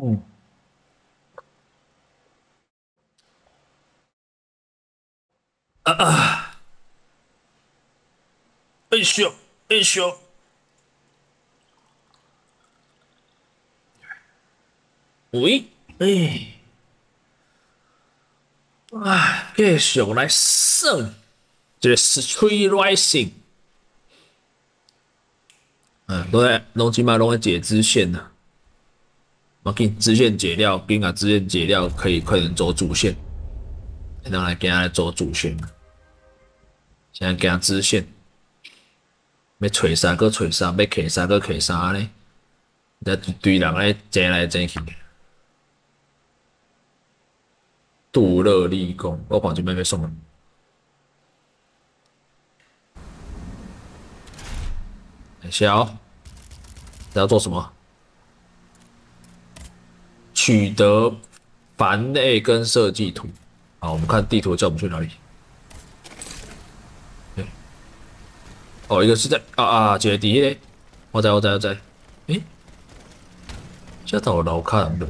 嗯啊啊！哎咻哎咻！喂，哎，啊，继续来算这个 Steelrising，拢即摆拢在解支线呐，我给支线解掉，给啊支线解掉，可以快点走主线，然后来给他来走主线，现在给他支线，要锤啥个锤啥，要 K 啥个 K 啥咧，一堆人咧争来争去，杜乐立功，我看这边要送人。等一下哦，这要做什么？取得繁类跟设计图。好，我们看地图叫我们去哪里？对，哦，一个是在一个底咧，我知。诶，这到有楼骹人落，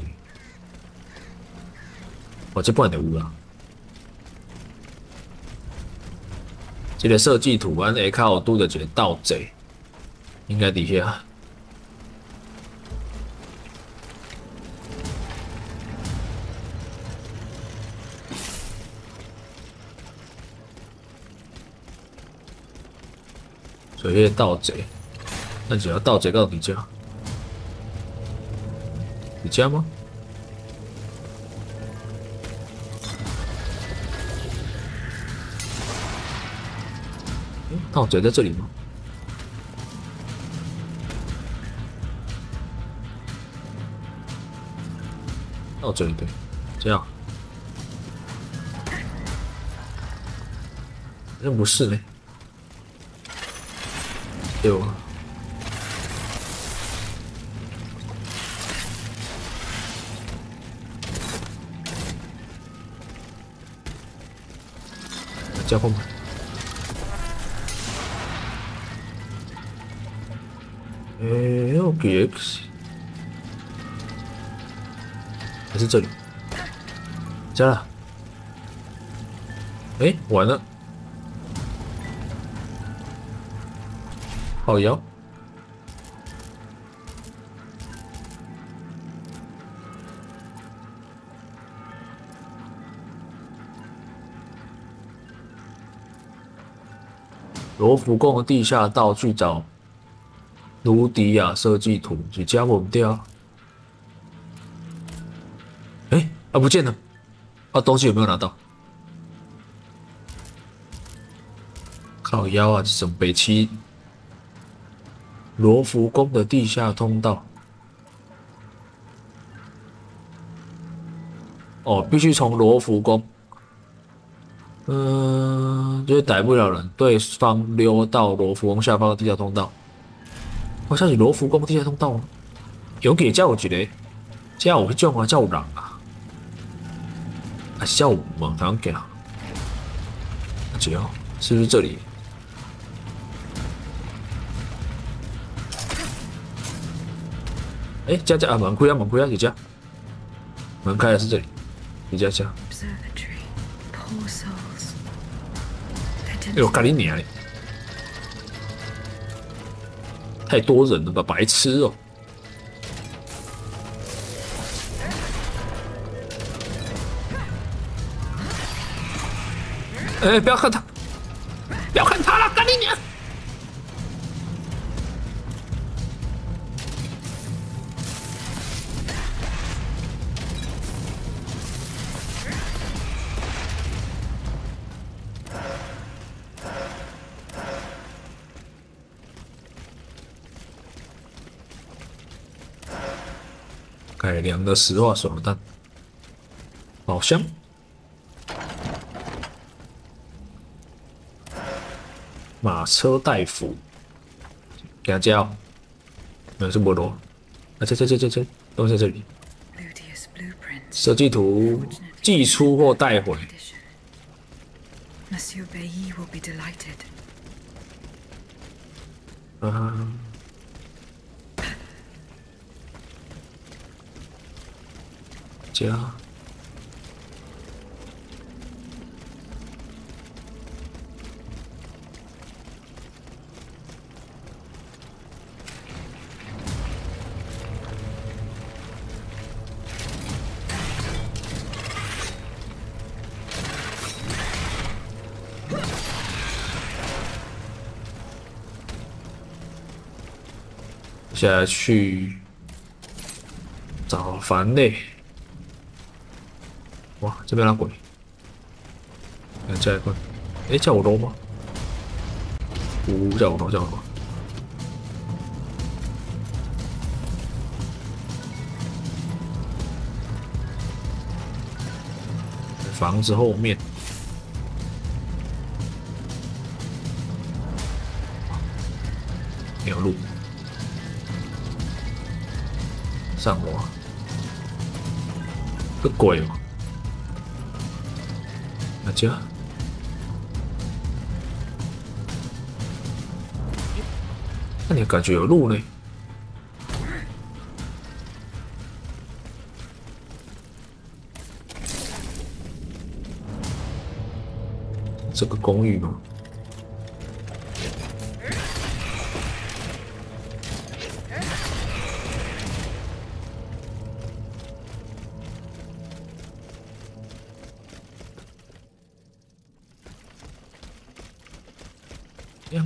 哦，这半就有啦。这个设计图咱下骹有拄着一个盗贼，应该伫遐。所以迄个盗贼，那只要盗贼到底家？你家吗？盗贼在这里吗？盗贼对，这样，好像不是呢。有啊，交换吧。OKX， 还是这里？加了。完了，好摇。罗浮宫的地下道去找卢迪亚设计图，是加我们掉。不见了。东西有没有拿到？靠腰啊！这种北七罗浮宫的地下通道。哦，必须从罗浮宫。就是逮不了人，对方溜到罗浮宫下方的地下通道。好像是罗浮宫地下通道吗？有给叫有一个，叫有迄种啊，叫有人啊，还是叫有吗？好像给啊，几号？是不是这里？这门开啊，门开啊，姐姐，门开的是这里，姐姐家。干你娘嘞！太多人了吧，白痴哦！不要看他，不要看他了，干你娘！改良的石化手榴弹，宝箱，马车带斧，给他加哦，没有是摩罗，这，都在这里。设计图寄出或带回。家。接下来去找凡类。哇，这边哪鬼？看下一关。哎，叫我楼吗？叫我楼，叫我楼。房子后面。没有路。上楼啊！这鬼哦！哪家？那你感觉有路呢？这个公寓吗？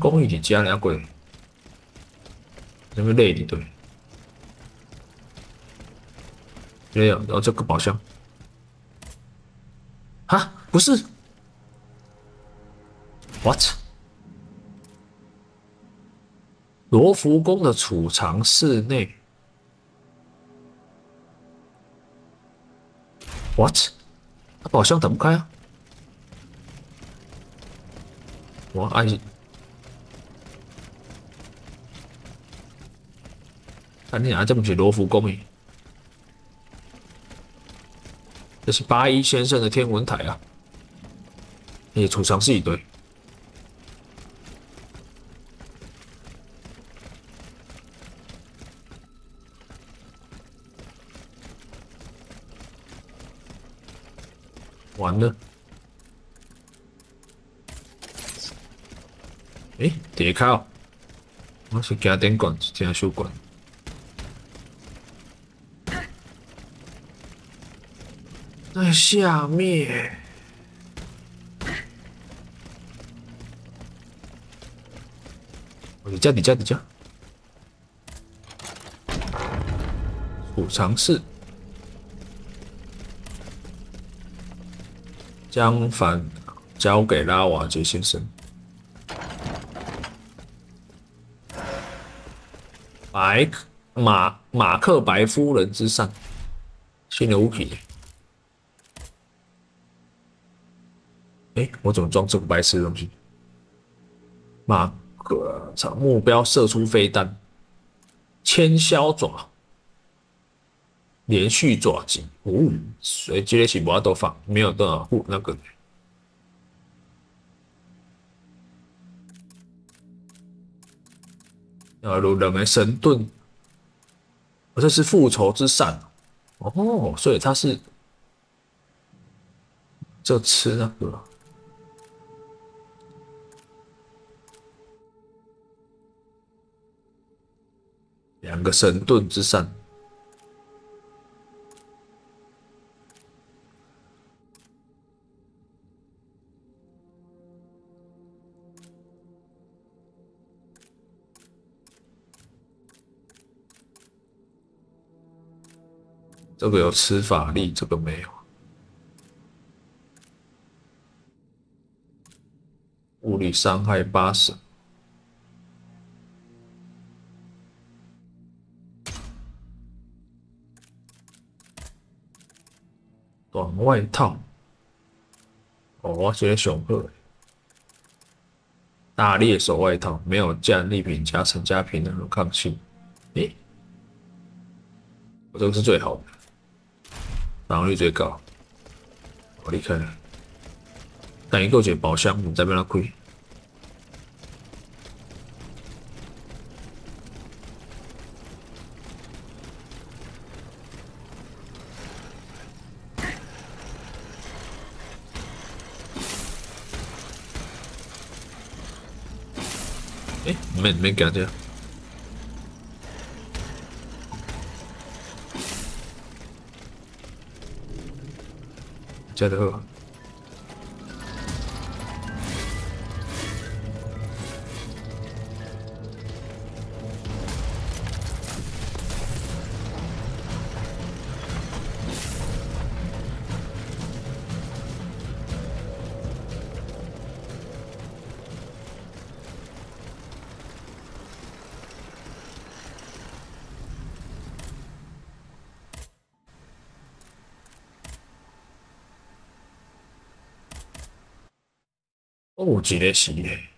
公寓里加俩鬼，有没有累的？对，没有。然后这个宝箱，啊，不是 ，what？ 罗浮宫的储藏室内 ，what？ 宝箱打不开啊！我按。看你哪这么写罗浮宫？这是81先生的天文台啊！你储藏室一堆，完了！诶，点开哦，我是加电管，加修管。在下面，底下，储藏室，将反交给拉瓦杰先生。马克白夫人之上，新的武器。哎，我怎么装这个白痴的东西？马克朝目标射出飞弹，千削爪，连续爪击。哦，所以这些是无都放，没有多少护那个。有两枚神盾，这是复仇之伞。哦，所以他是这吃那个。2个神盾之伞，这个有吃法力，这个没有。物理伤害80。短外套，哦，我觉得雄鹤，大猎手外套没有战利品加成加平衡抗性，诶，我这个是最好的，防御率最高，好厉害了！但一个解宝箱，你在边那亏。没感觉。加的好。哦，一个是嘞，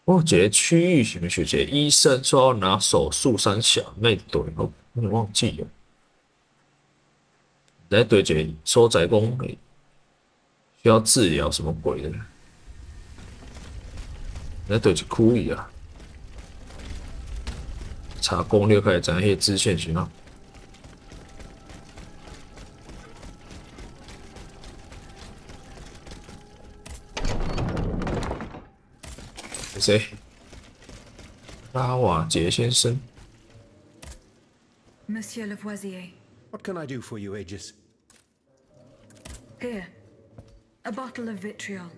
哦，一个区域是不是一个医生说要拿手术三小妹对，我有点忘记了。在对一个所在讲需要治疗什么鬼的？在对一区域啊，查攻略开始知影迄支线是哪。谁？拉瓦杰先生。Monsieur Lavoisier. What can I do for you, Aegis? Here. A bottle of vitriol.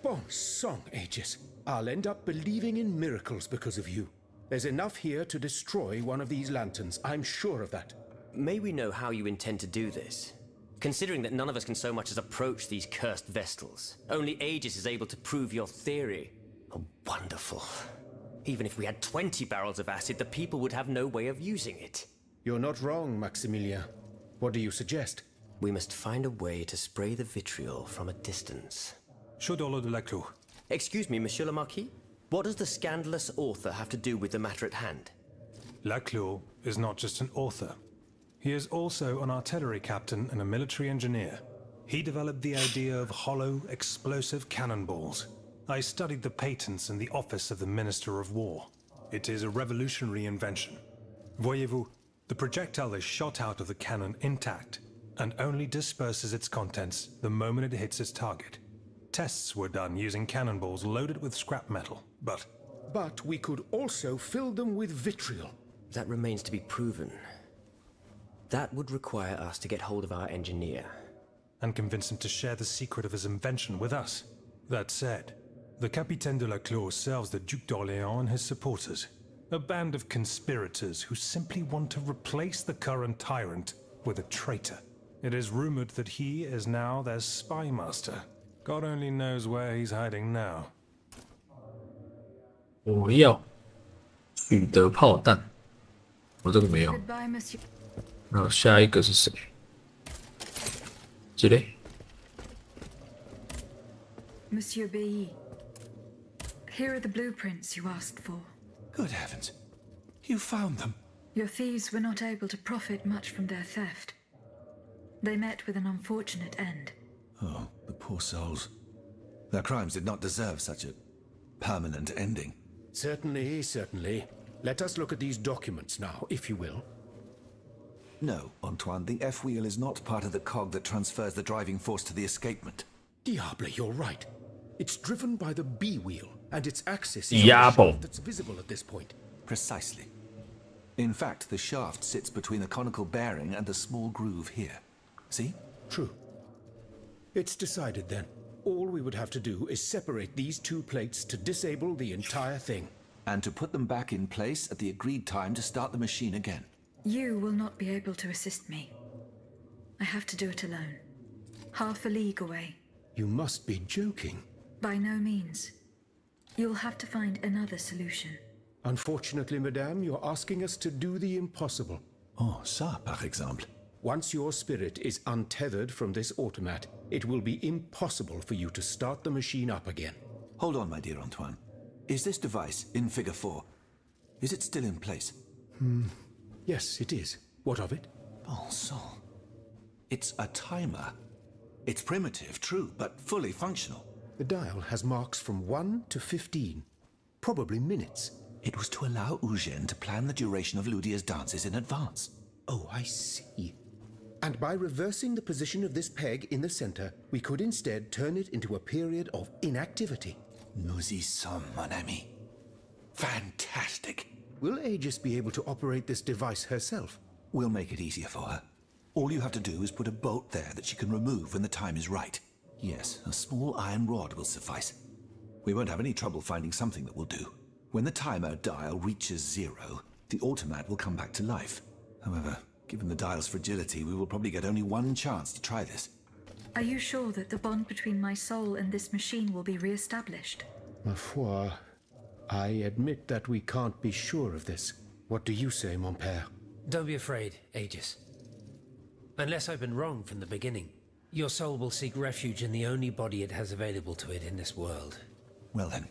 Bon sang, Aegis. I'll end up believing in miracles because of you. There's enough here to destroy one of these lanterns. I'm sure of that. May we know how you intend to do this? Considering that none of us can so much as approach these cursed Vestals, only Aegis is able to prove your theory. Oh, wonderful. Even if we had 20 barrels of acid, the people would have no way of using it. You're not wrong, Maximilien. What do you suggest? We must find a way to spray the vitriol from a distance. Chaudolo de Laclos. Excuse me, Monsieur le Marquis? What does the scandalous author have to do with the matter at hand? Laclos is not just an author. He is also an artillery captain and a military engineer. He developed the idea of hollow, explosive cannonballs. I studied the patents in the office of the Minister of War. It is a revolutionary invention. Voyez-vous, the projectile is shot out of the cannon intact and only disperses its contents the moment it hits its target. Tests were done using cannonballs loaded with scrap metal, but... But we could also fill them with vitriol. That remains to be proven. That would require us to get hold of our engineer. And convince him to share the secret of his invention with us. That said, the Capitaine de Laclos serves the Duc d'Orléans and his supporters. A band of conspirators who simply want to replace the current tyrant with a traitor. It is rumored that he is now their spy master. God only knows where he's hiding now. 我要取得炮弹，我这个没有。 Goodbye, Monsieur. 那下一个是谁？这里。 Monsieur Bailly. Here are the blueprints you asked for. Good heavens. You found them. Your thieves were not able to profit much from their theft. They met with an unfortunate end. Oh, the poor souls. Their crimes did not deserve such a permanent ending. Certainly, certainly. Let us look at these documents now, if you will. No, Antoine, the F-wheel is not part of the cog that transfers the driving force to the escapement. Diable, you're right. It's driven by the B-wheel, and its axis is Diable. the shaft that's visible at this point. Precisely. In fact, the shaft sits between the conical bearing and the small groove here. See? True. It's decided then. All we would have to do is separate these two plates to disable the entire thing. And to put them back in place at the agreed time to start the machine again. You will not be able to assist me. I have to do it alone. Half a league away. You must be joking. By no means. You'll have to find another solution. Unfortunately, madame, you're asking us to do the impossible. Oh, ça, par exemple. Once your spirit is untethered from this automat, it will be impossible for you to start the machine up again. Hold on, my dear Antoine. Is this device in figure 4? Is it still in place? Yes, it is. What of it? Bon sang. It's a timer. It's primitive, true, but fully functional. The dial has marks from 1 to 15. Probably minutes. It was to allow Eugène to plan the duration of Ludia's dances in advance. Oh, I see. And by reversing the position of this peg in the center, we could instead turn it into a period of inactivity. Nous y sommes, mon ami. Fantastic. Will Aegis be able to operate this device herself? We'll make it easier for her. All you have to do is put a bolt there that she can remove when the time is right. Yes, a small iron rod will suffice. We won't have any trouble finding something that will do. When the timer dial reaches 0, the automat will come back to life. However, given the dial's fragility, we will probably get only one chance to try this. Are you sure that the bond between my soul and this machine will be re-established? Ma foi, I admit that we can't be sure of this. What do you say, mon père? Don't be afraid, Aegis. Unless I've been wrong from the beginning, your soul will seek refuge in the only body it has available to it in this world. Well then,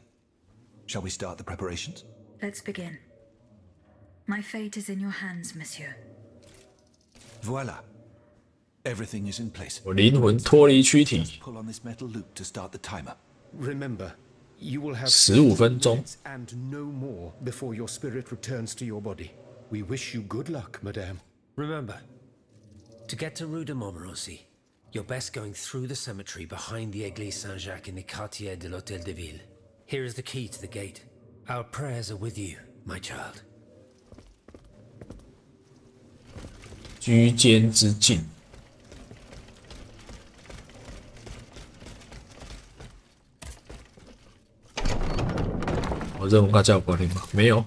shall we start the preparations? Let's begin. My fate is in your hands, monsieur. Voila. Everything is in place. 我灵魂脱离躯体 Pull on this metal loop to start the timer. Remember, you will have 15分钟 minutes and no more before your spirit returns to your body. We wish you good luck, madame. Remember, to get to Rue de Montmorency, you're best going through the cemetery behind the Église Saint-Jacques in the quartier de l'Hôtel de Ville. Here is the key to the gate. Our prayers are with you, my child. 居间之境。我任务跟他有关联吗？没有。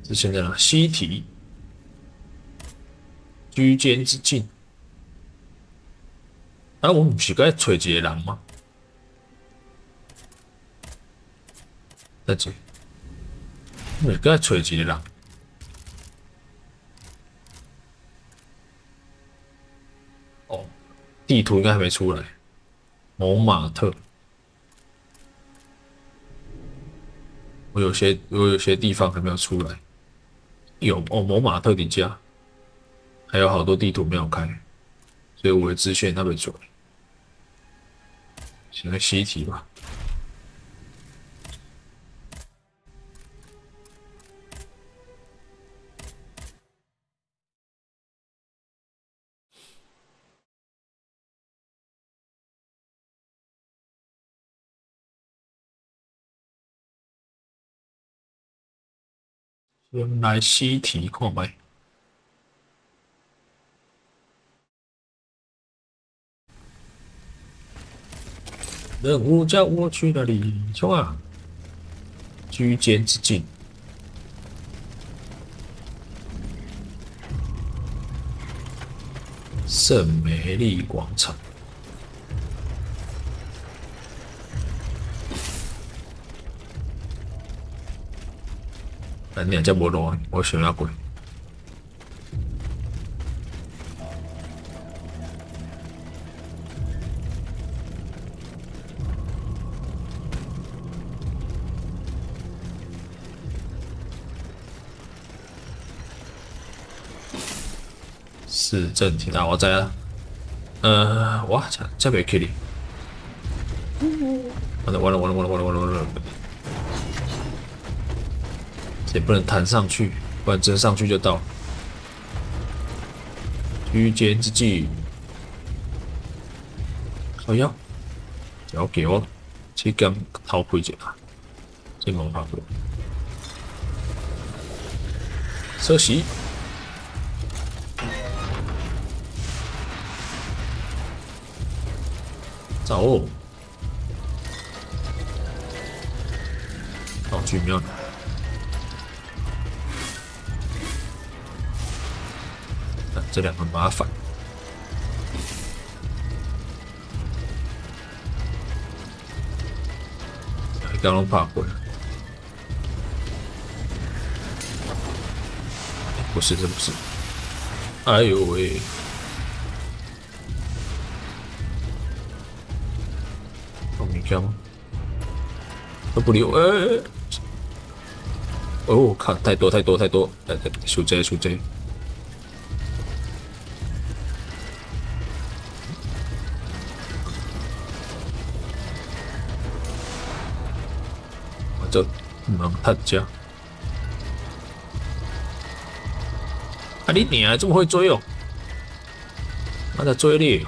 之前在哪？西提。居间之境。啊，我不是该找一个人吗？等下，我是该找一个人。哦，地图应该还没出来。蒙马特，我有些地方还没有出来。有哦，蒙马特底下还有好多地图没有开，所以我的支线那边做。先来西题吧。先来西题看卖。任务叫我去哪里？冲啊！居间之境。圣梅利广场。咱俩才无路，我想要过。市政厅啊，我知啦。哇，这袂去哩！完了！也不能弹上去，不然真上去就到。居间之际，好呀，交给我去跟偷开一下，这冇法过。休息。走，道具妙。这两个麻烦。刚刚爬过来，不是，这不是。哎呦喂！放米干吗？都不理我！哦，看太多！输这。就唔能踢只，啊，你娘这么会追哦！妈的追猎哦！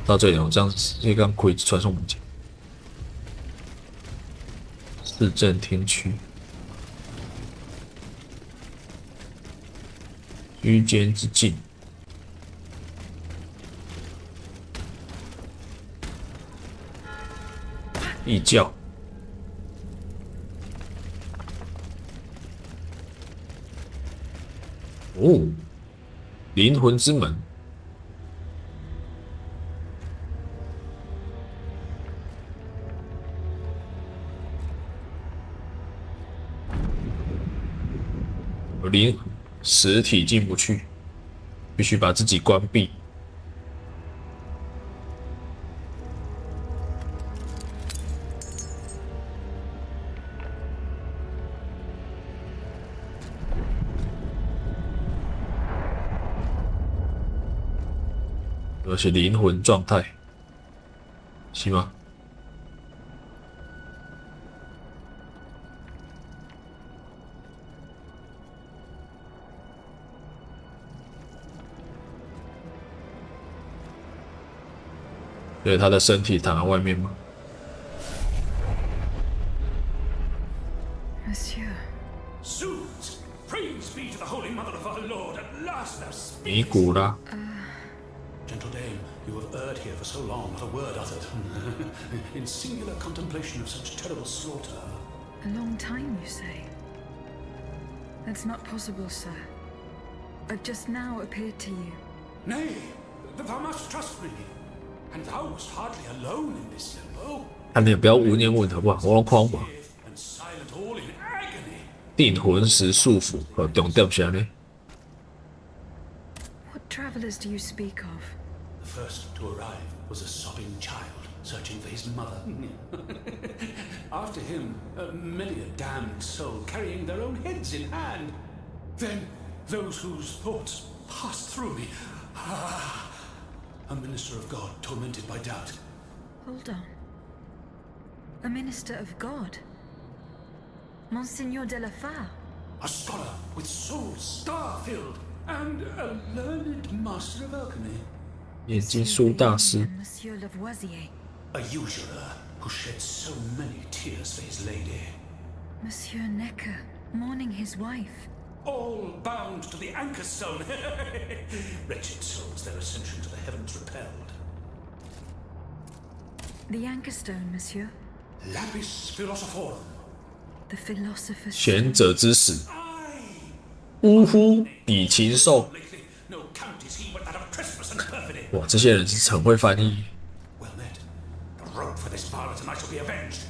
到这里，我这样直接刚可以传送文件。市政厅区，居间之境。异教。哦，灵魂之门。有灵实体进不去，必须把自己关闭。而且灵魂状态，行吗？对，他的身体躺在外面吗 Monsieur. Zoos! Praise be to the Holy Mother of our Lord, at last thou speakest. 尼古拉， Gentle dame, you have erred here for so long, not a word uttered. In singular contemplation of such terrible slaughter. A long time, you say? That's not possible, sir. I've just now appeared to you. Nay, thou must trust me. And thou wast hardly alone in this limbo. 他们也不要无念问好不好？我看吧。 And silent all in agony. 定魂石束缚和重点是呢？ What travelers do you speak of? The first to arrive was a sobbing child searching for his mother. After him, many a damned soul carrying their own heads in hand. Then those whose thoughts passed through me. A minister of God tormented by doubt. Hold on. A minister of God? Monseigneur de la Fare? A scholar with soul star-filled. And a learned master of alchemy. 眼睛书大师， Monsieur Lavoisier. A usurer who shed so many tears for his lady. Monsieur Necker, mourning his wife. All bound to the anchor stone. Wretched souls, their ascension to the heavens repelled. The anchor stone, monsieur. Lapis philosophorum. The philosopher's 贤者之死， Aye. 呜呼，比禽兽。 Lately, no count is he but that of trespass and perfidy. 哇，这些人是很会翻译。 Well met. The rope for this varlet and I shall be avenged.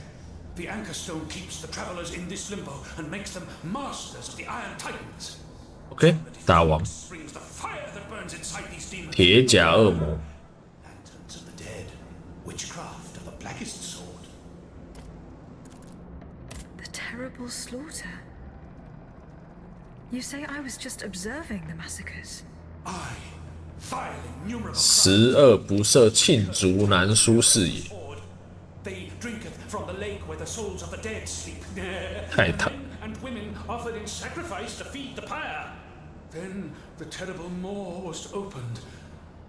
The anchor stone keeps the travelers in this limbo and makes them masters of the Iron Titans. OK，大王， Brings the fire that burns inside these demons. 铁甲恶魔， Lanterns of the dead. Witchcraft of the blackest sort. The terrible slaughter. You say I was just observing the massacres. Aye. Vile innumerable 十恶不赦，罄竹难书是也。 They drinketh from the lake where the souls of the dead sleep. 太太 Men and women offered in sacrifice to feed the pyre. Then the terrible maw was opened,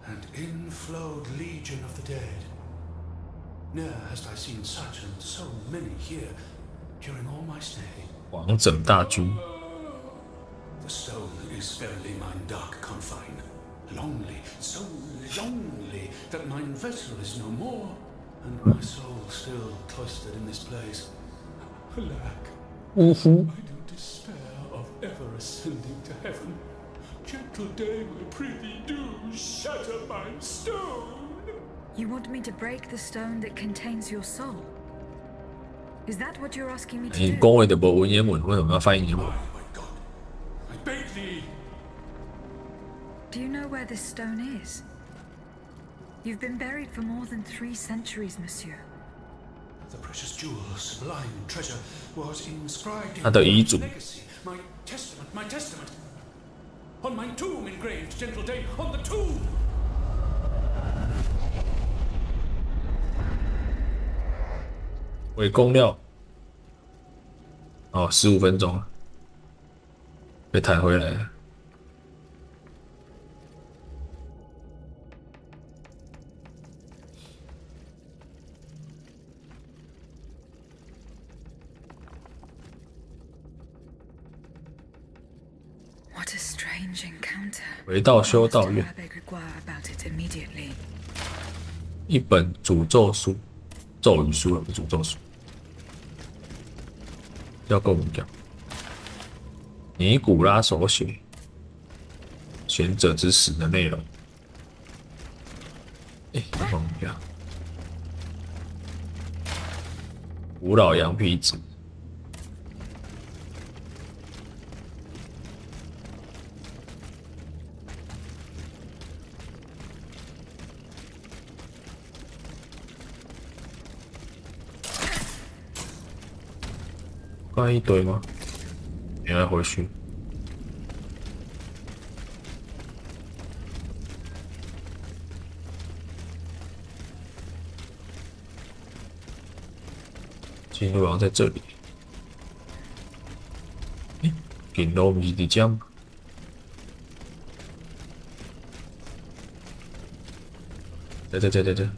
and in flowed legion of the dead. Ne'er hast I seen such and so many here during all my stay. 王者大军， The stone is verily mine dark confine. Longly, so longly, that mine vessel is no more, and my soul still cloistered in this place. Alack, 呜呼， I do despair of ever ascending to heaven. Gentle dame, I prithee do shatter mine stone. You want me to break the stone that contains your soul? Is that what you're asking me to 你 do? 恭维的不文言文，为什么要翻译英文？ Oh my God, I beg thee. Do you know where this stone is? You've been buried for more than 3 centuries, monsieur. The precious jewel, sublime treasure, was inscribed in 他的遗嘱 legacy. My testament. On my tomb engraved, gentle dame, on the tomb. 伪公料。哦，15分钟了。被抬回来了。What a strange encounter. 回到修道院， I beg Gregor about it immediately. 一本诅咒书，咒语书，不是诅咒书。要跟我们讲，尼古拉手写贤者之死的内容。要跟我们讲，古老羊皮纸。刚才一堆吗？你要回去。进入好像在这里。顶楼不是在这吗？在。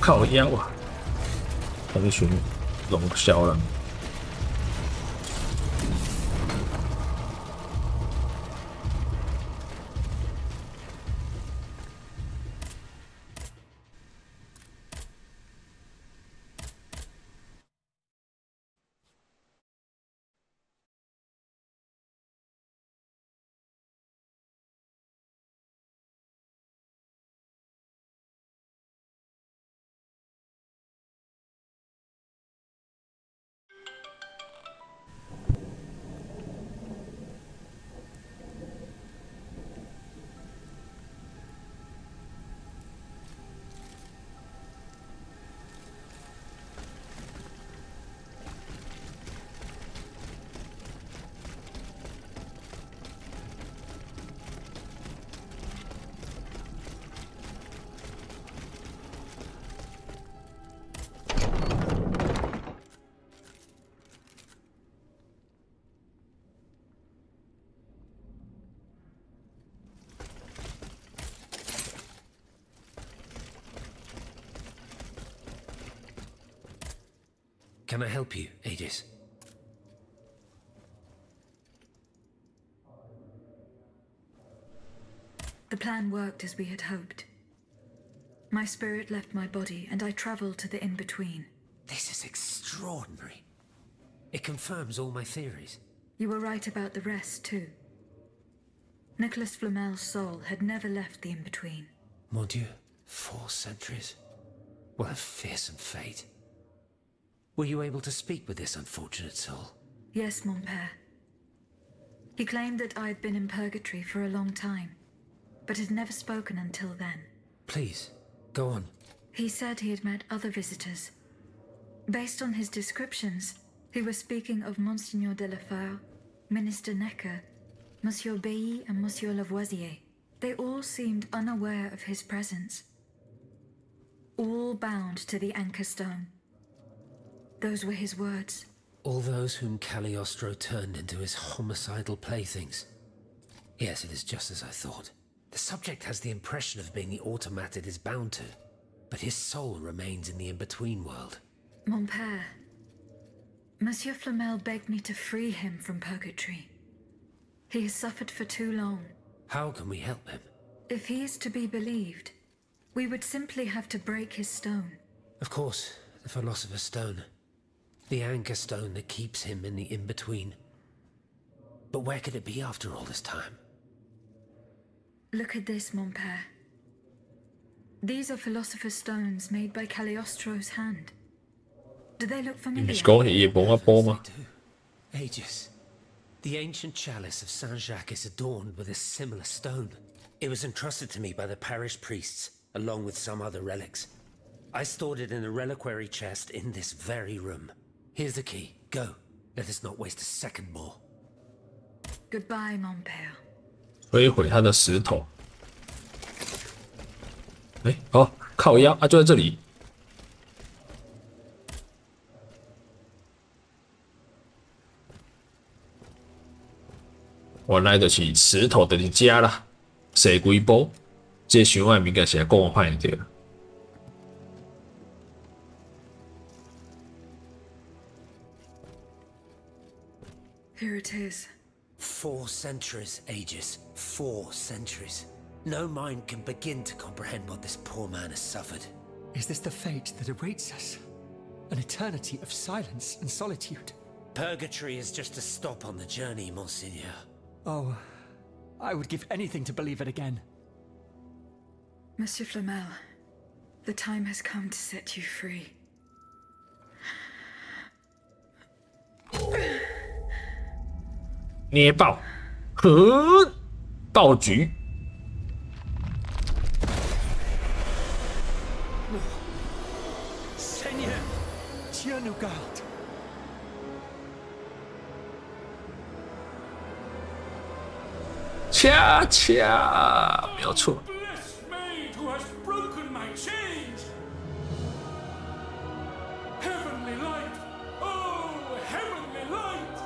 靠腰啊！一群龙枭了。Can I help you, Aegis? The plan worked as we had hoped. My spirit left my body, and I traveled to the in-between. This is extraordinary. It confirms all my theories. You were right about the rest, too. Nicholas Flamel's soul had never left the in-between. Mon Dieu, 4 centuries. What a fearsome fate. Were you able to speak with this unfortunate soul? Yes, mon père. He claimed that I had been in purgatory for a long time, but had never spoken until then. Please, go on. He said he had met other visitors. Based on his descriptions, he was speaking of Monseigneur de la Feur, Minister Necker, Monsieur Bailly and Monsieur Lavoisier. They all seemed unaware of his presence. All bound to the anchor stone. Those were his words. All those whom Cagliostro turned into his homicidal playthings. Yes, it is just as I thought. The subject has the impression of being the automat it is bound to, but his soul remains in the in-between world. Mon père, Monsieur Flamel begged me to free him from purgatory. He has suffered for too long. How can we help him? If he is to be believed, we would simply have to break his stone. Of course, the Philosopher's Stone. The anchor stone that keeps him in the in-between. But where could it be after all this time? Look at this, mon père. These are philosopher's stones made by Cagliostro's hand. Do they look 你不 familiar? 是讲是叶崩啊波吗？ Aegis. The ancient chalice of Saint-Jacques is adorned with a similar stone. It was entrusted to me by the parish priests, along with some other relics. I stored it in a reliquary chest in this very room. Here's the key. Go. Let us not waste a second more. Goodbye, mon père. 摧毁他的石头。哎，哦，靠腰啊，就在这里。原来就是石头就是家啦，射几波，这想法应该是来讲我歹对。 Here it is. 4 centuries, Aegis. 4 centuries. No mind can begin to comprehend what this poor man has suffered. Is this the fate that awaits us? An eternity of silence and solitude? Purgatory is just a stop on the journey, Monseigneur. Oh, I would give anything to believe it again. Monsieur Flamel, the time has come to set you free. 捏爆，呵，爆菊。 Seigneur, Dieu nous garde. 恰恰，没有错。 Bless maid who has broken my chains! Heavenly light! Oh, heavenly light!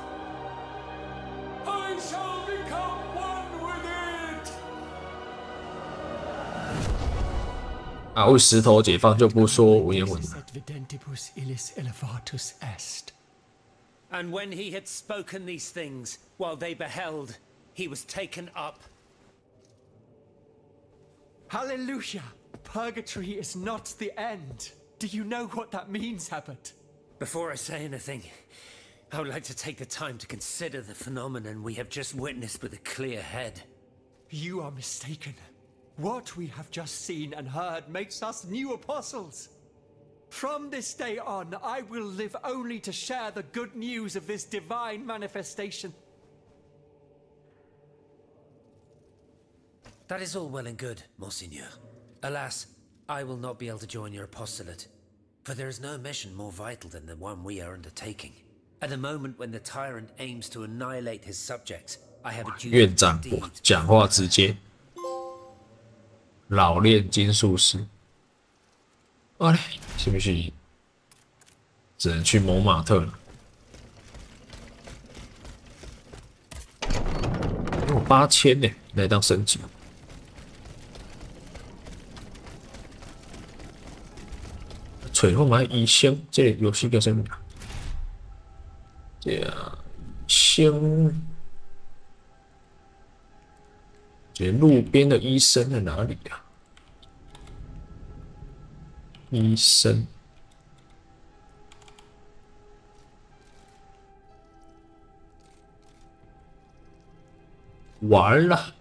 I shall become one with it! 啊，为石头解放就不说文言文了。 Sed videntibus illis elevatus est. And when he had spoken these things, while they beheld, he was taken up. Hallelujah! Purgatory is not the end. Do you know what that means, Abbot? Before I say anything, I would like to take the time to consider the phenomenon we have just witnessed with a clear head. You are mistaken. What we have just seen and heard makes us new apostles. From this day on, I will live only to share the good news of this divine manifestation. That is all well and good, Monseigneur. Alas, I will not be able to join your apostolate, for there is no mission more vital than the one we are undertaking. At the moment when the tyrant aims to annihilate his subjects, I have a duty 院长 indeed. 讲话直接，老练金术师。啊嘞，是不是只能去蒙马特了？有8000呢，来当升级。找好买医生，这个游戏叫什么？这医生，这路边的医生在哪里啊？医生，完了。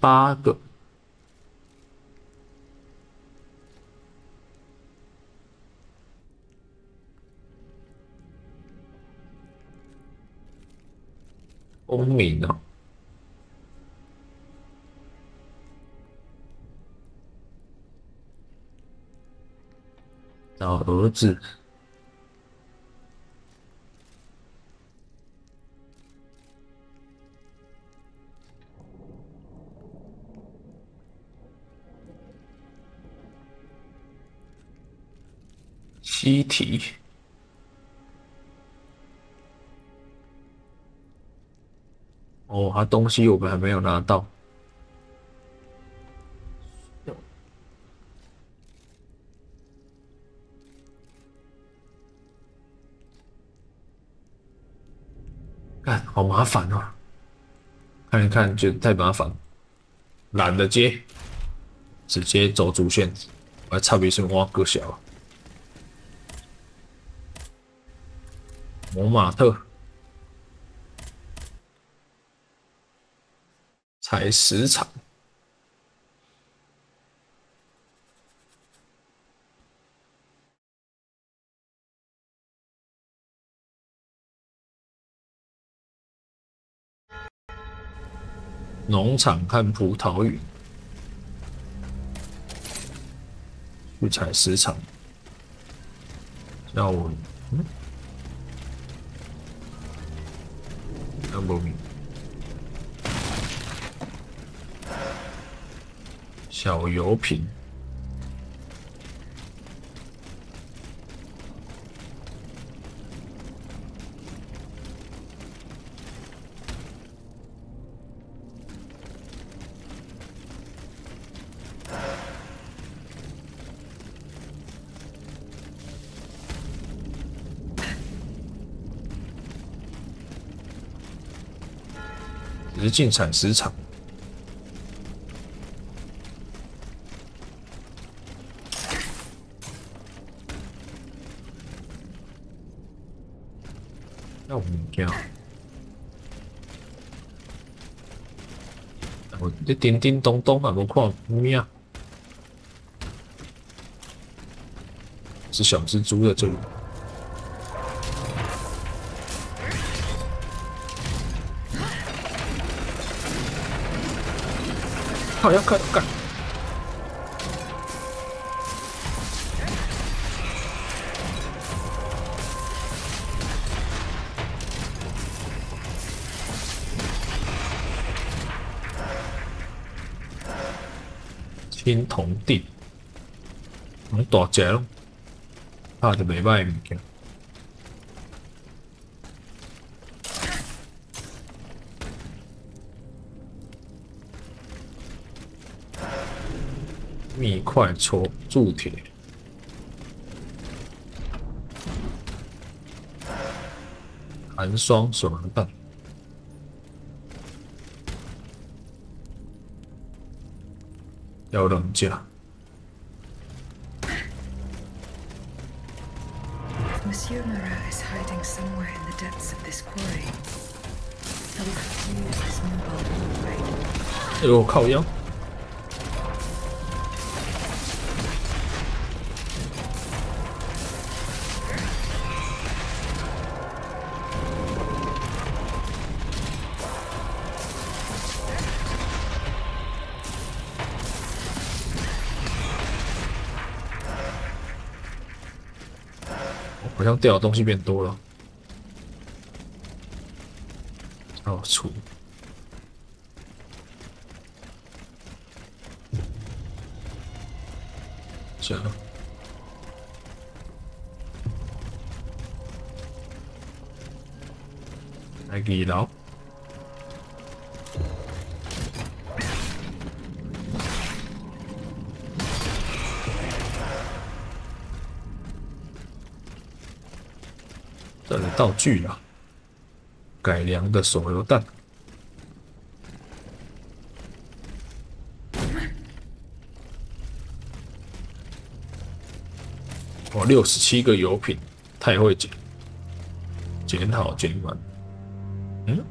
18个，公民啊！找儿子。习题，哦，他东西我们还没有拿到。干，好麻烦哦！看一看觉得太麻烦，懒得接，直接走主线。我还差别是挖个小蒙马特采石场。农场和葡萄园，去采石场。叫我，要不小油瓶。直进采石场。要物件，我这叮叮咚咚啊，无看咩啊？是小蜘蛛在这里。好要干干。青铜锭，大只咯，拍就袂歹的物件。密块铸铁，寒霜手榴弹，要两架。Monsieur Marat is hiding somewhere in the depths of this quarry. I will have to use this mobile hallway. 哎呦，靠腰！好像掉的东西变多了，好粗。行了，来2楼。这里道具啦，改良的手榴弹。哦，67个油品，太会捡，捡好捡满。嗯，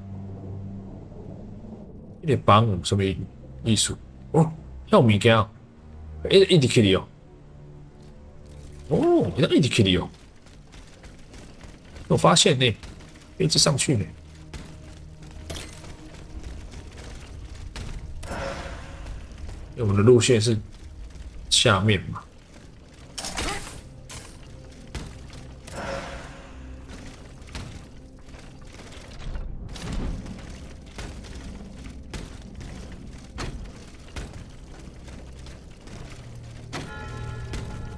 一点帮有什么艺术？哦，要物件哦，一直去哩哦。哦，一直去哩哦。我发现呢，一直上去呢。因为我们的路线是下面嘛。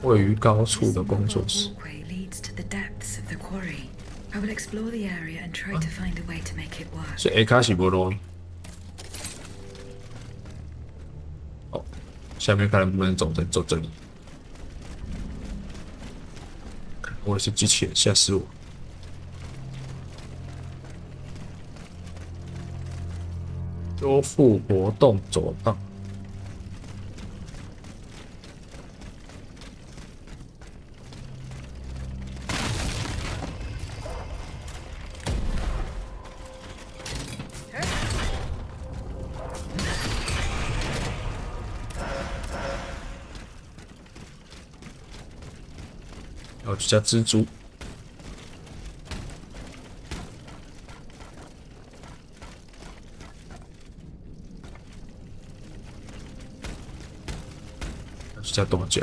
位于高处的工作室。I will explore the area and try to find a way to make it work. 所以 A 卡是无路。哦，下面看能不能走这里。我也是机器人，吓死我！修复活动走道。然后去加蜘蛛。去加多加。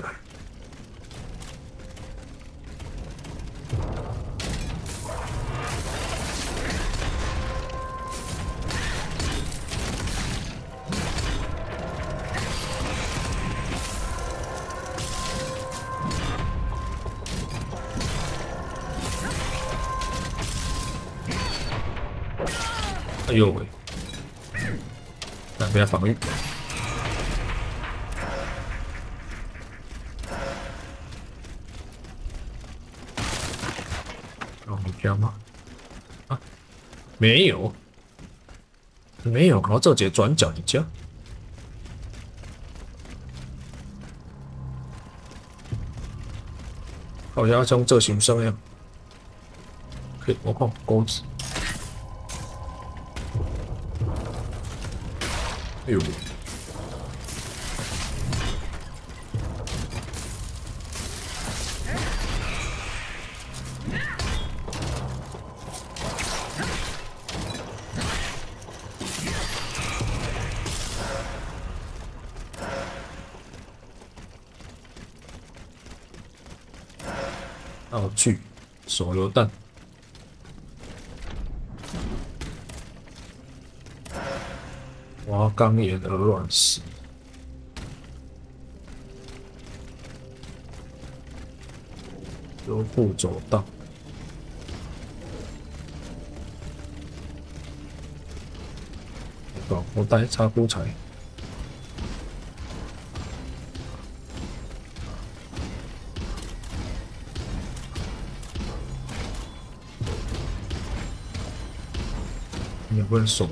哎呦喂！那不要防御。有目标吗？啊，没有，没有。然后这节转角，你加。好像像这形象一样。可以，我看钩子。哎呦！道具，手榴弹。挖钢岩鹅卵石。修复走道。保护带插枯材。有没有手？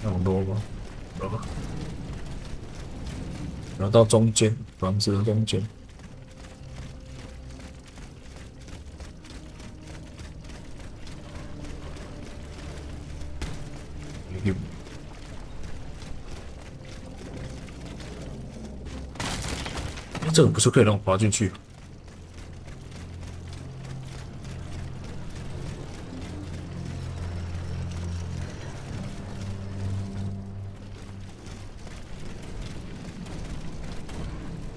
有多吗？有吧。然后到中间，房子的中间。有。这个不是可以让我滑进去？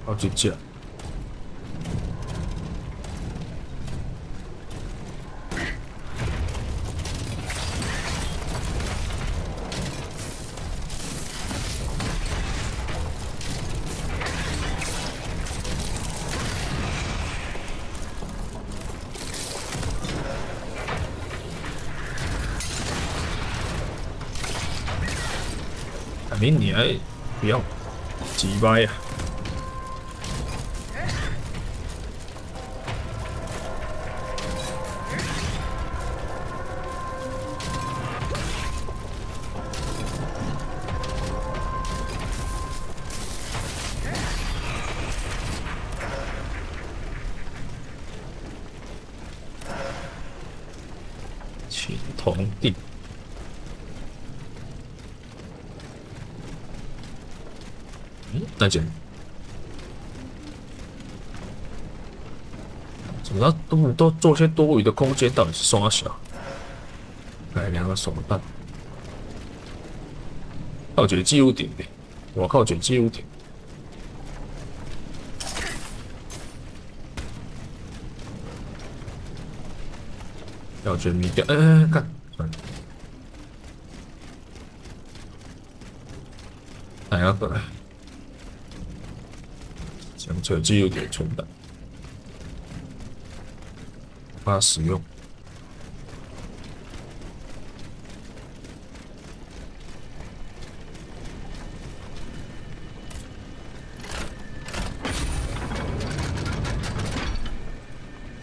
好几架。海明，你还不要急掰呀！青铜锭。再见。怎么都做些多余的空间？到底是双小？来2个手弹。靠卷记录点的，我靠卷记录点。要绝密掉，干，算了，哪要过来？相册机有点存档，无法使用。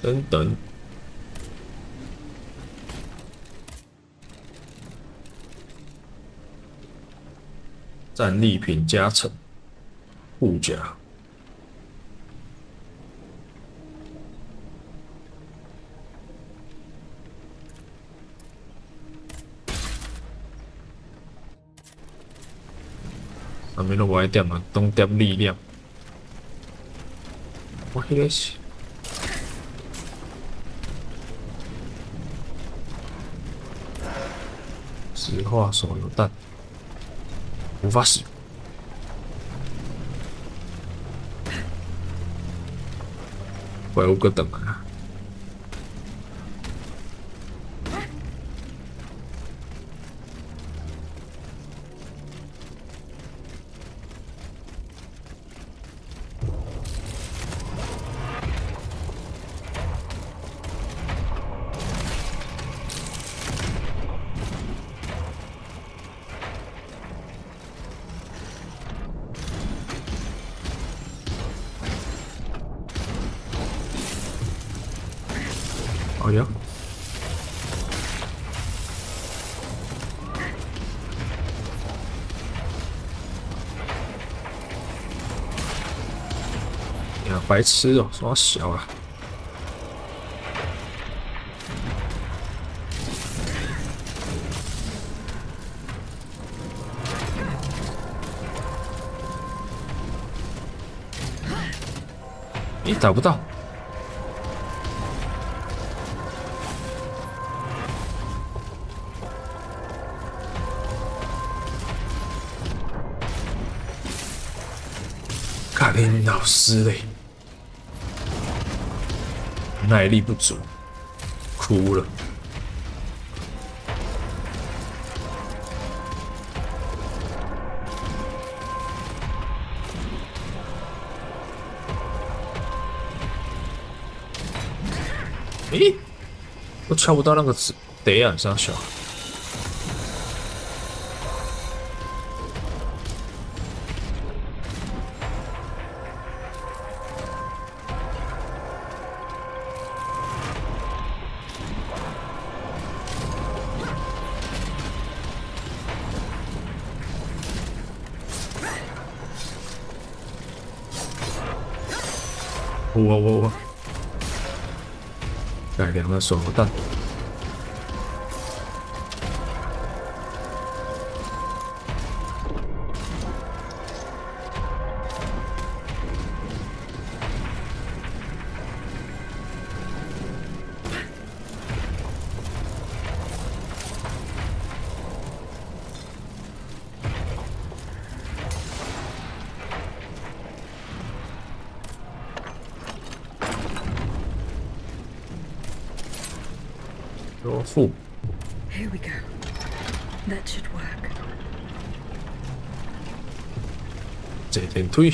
等等。战利品加成，护甲。上面的歪点嘛，东点力量。我迄个是。石化手榴弹。无法使用。怪物个等啊！哦哟，呀，白痴哦，说小啊！咦，打不到。卡林老师嘞，耐力不足，哭了。诶，我敲不到那个字，得啊，这样小。我改良了手榴弹。罗富。Here we go. That should work. 这点推。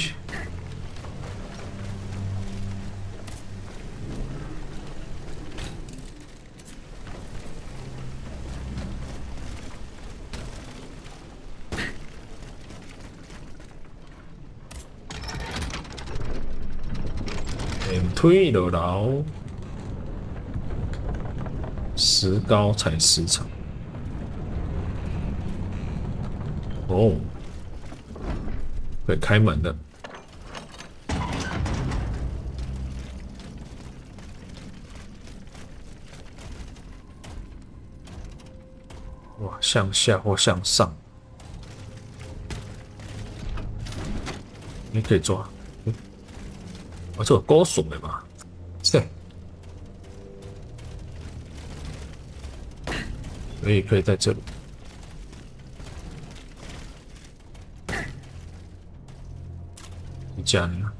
点推落楼。石膏采石场。哦，可以开门了。哇，向下或向上，你可以抓。哦，这有高耸的嘛？是。所以可以在这里。你家呢？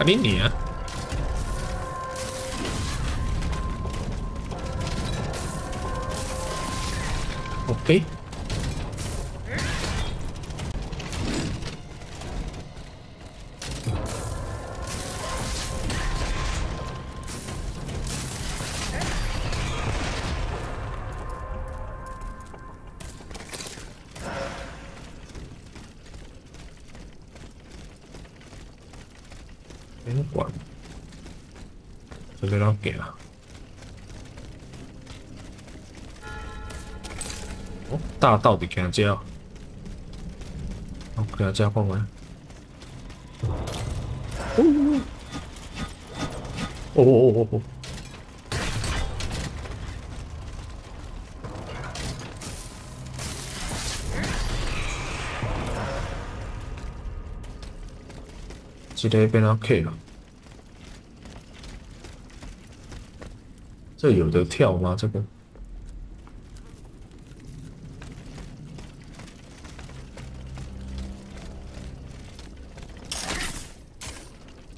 看你娘！OK。没人管，这边让给啊！哦，大道的给他接啊！哦，给他加换完。哦！这个变到 K 了，这有得跳吗？这个？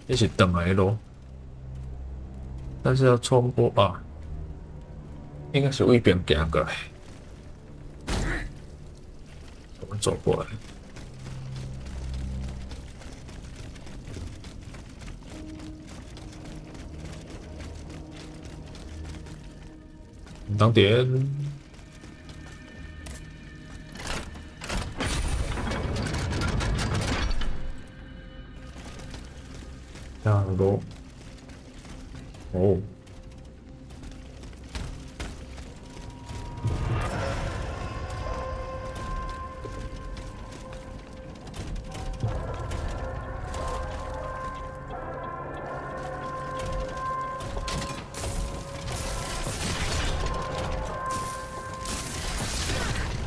一起等来咯，但是要冲过啊，应该是一边行过来，我们走过来。当点，下楼。哦，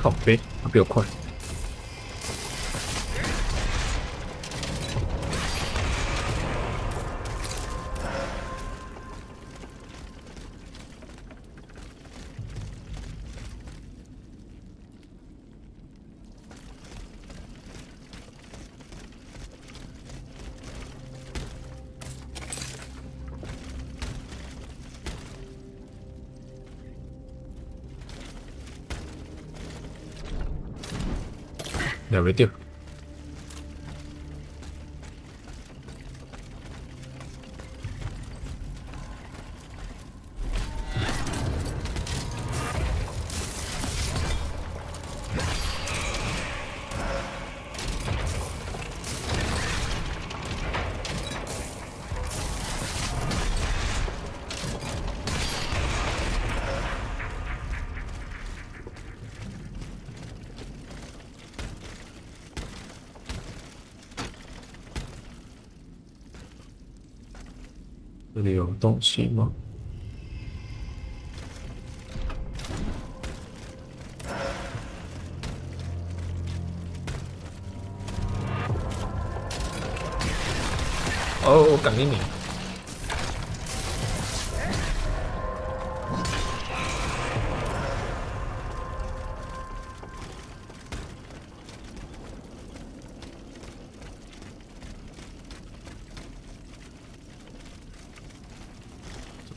靠背，他比我快。两没掉。这里有东西吗？哦，我感应你。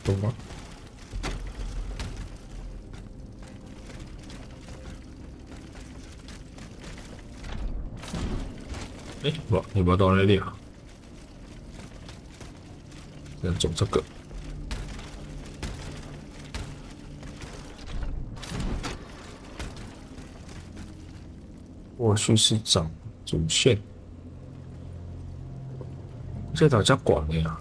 懂吗？哎，哇，有没有到那里啊？先走这个。或许是长主线，这大家管的呀。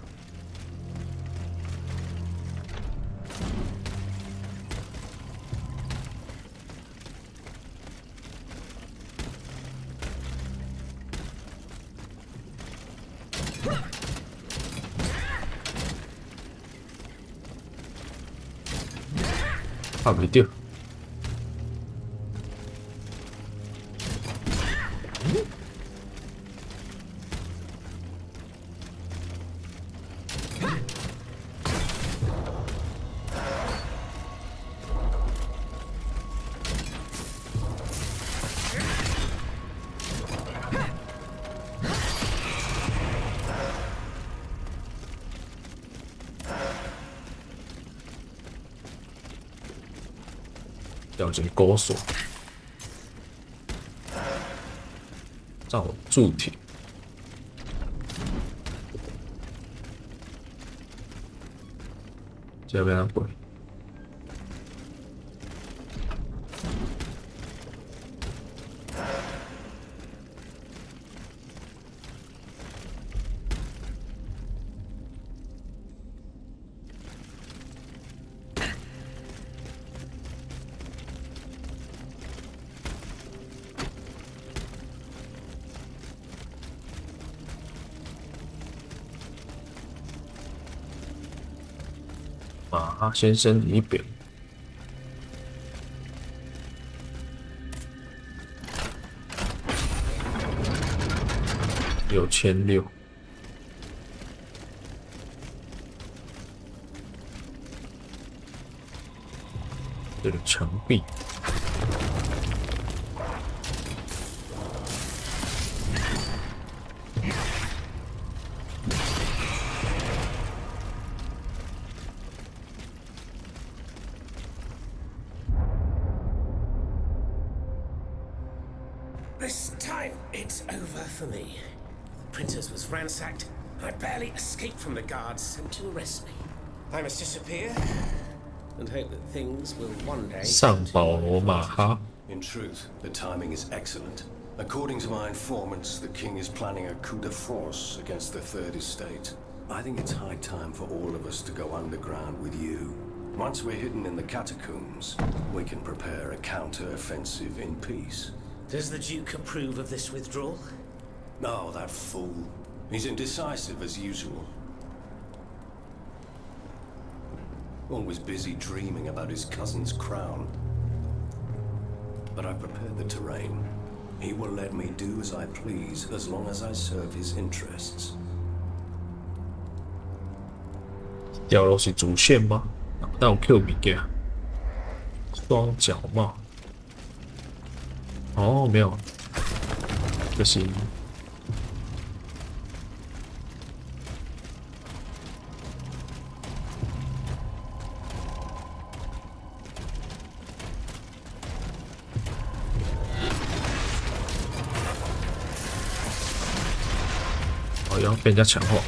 拍袂到。掉进钩索，造铸铁。这边鬼。马先生仪表6600，这个墙壁。This time, it's over for me. The Princess was ransacked. I barely escaped from the guards sent to arrest me. I must disappear and hope that things will one day. 上保罗马哈。 In truth, the timing is excellent. According to my informants, the king is planning a coup de force against the Third Estate. I think it's high time for all of us to go underground with you. Once we're hidden in the catacombs, we can prepare a counter-offensive in peace. Does the Duke approve of this withdrawal? Oh, that fool. He's indecisive as usual. Always busy dreaming about his cousin's crown. But I've prepared the terrain. He will let me do as I please as long as I serve his interests. 掉落是主线吗？但有 Q 物件，双脚帽。哦，没有，这是。哦，要被人家强化。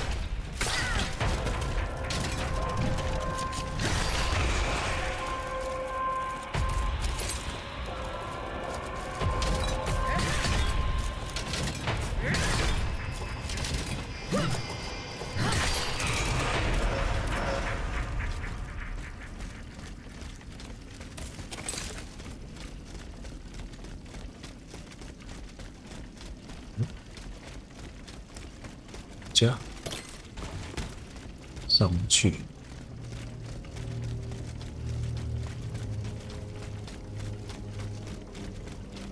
加上去，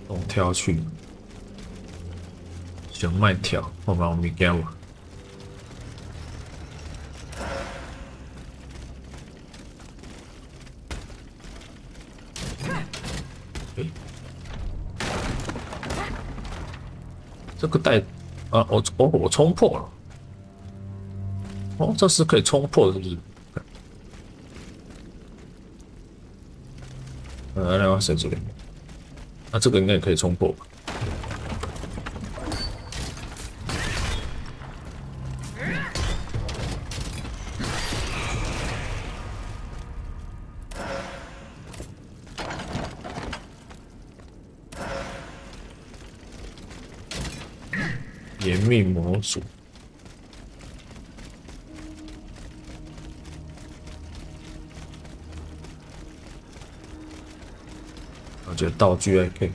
我跳去，想卖跳，我把我物件我。这个带啊，我冲破了。 哦，这是可以冲破的，是不是？来，我选这里。那这个应该也可以冲破吧？严密模组。 我觉得道具还可以。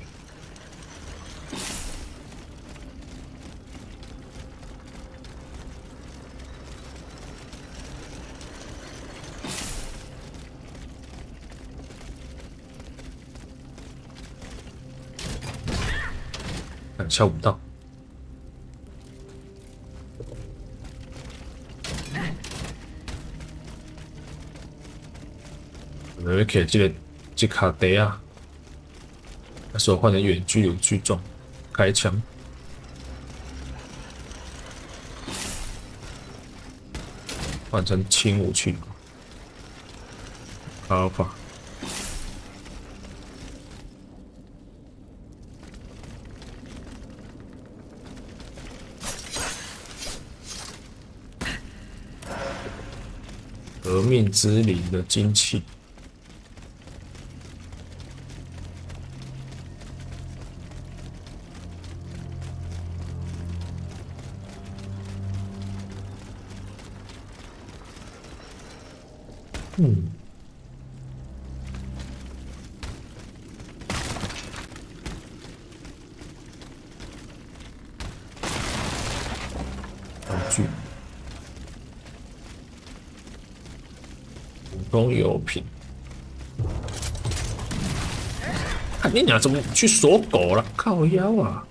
敲不到。我要摕这卡袋啊。 那时候换成远距有距撞，开枪，换成轻武器，阿尔法，革命之灵的精气。道具。普通油品。看你俩怎么去锁狗了？靠腰啊！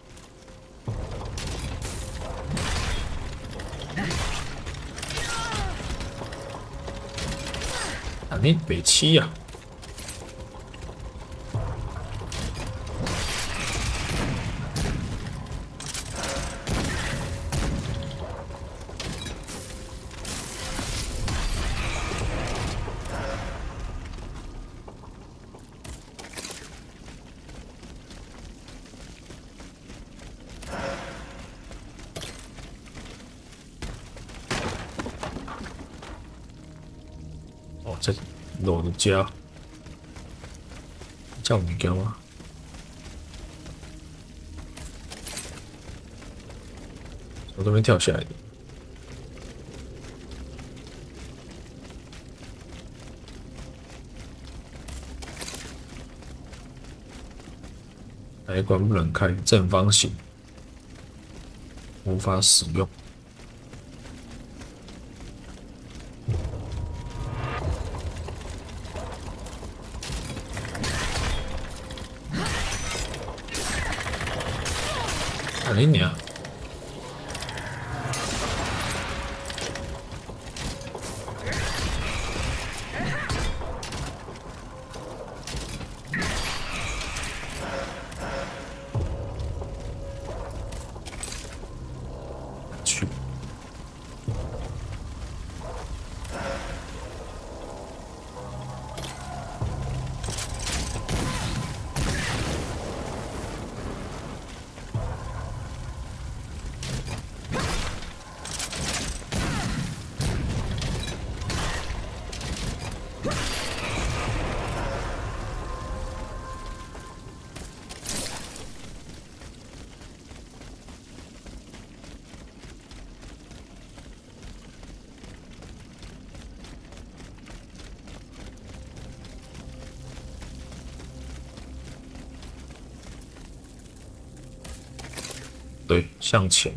啊，你北七呀！哦，这裸的家，叫物件吗？从这边跳下来的。开关不能开，正方形，无法使用。看你娘！去！对，向前。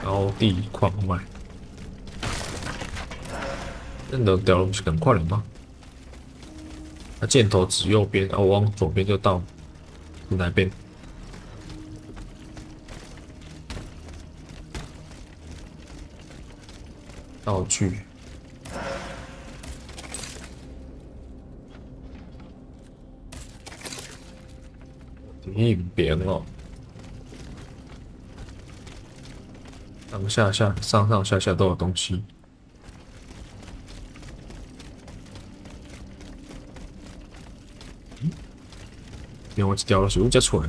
高地矿脉，真的掉了不是更快了吗？那箭头指右边，我往左边就到，是哪边？道具。一边哦，上下下上上下下都有东西。连我一条是有只出来。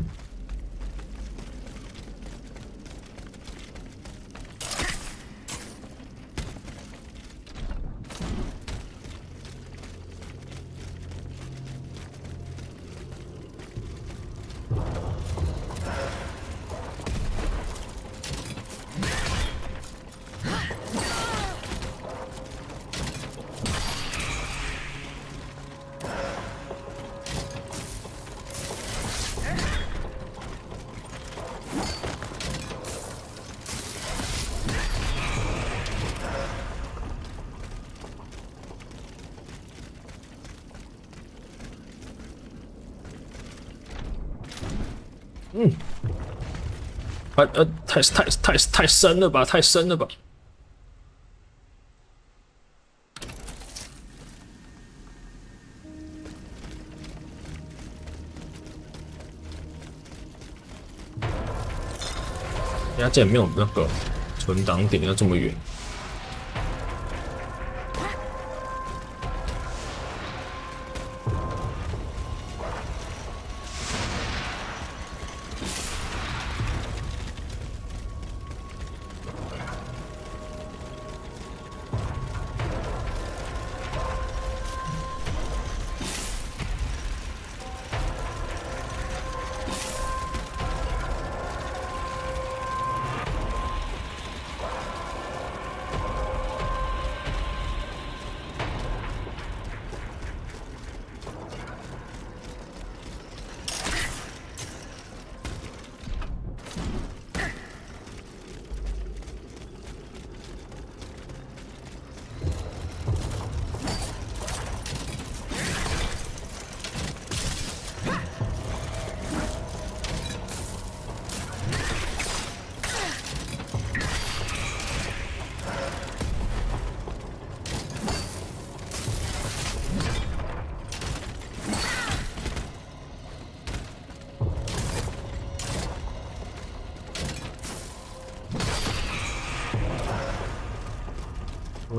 太深了吧，太深了吧！人家竟然没有那个存档点要这么远。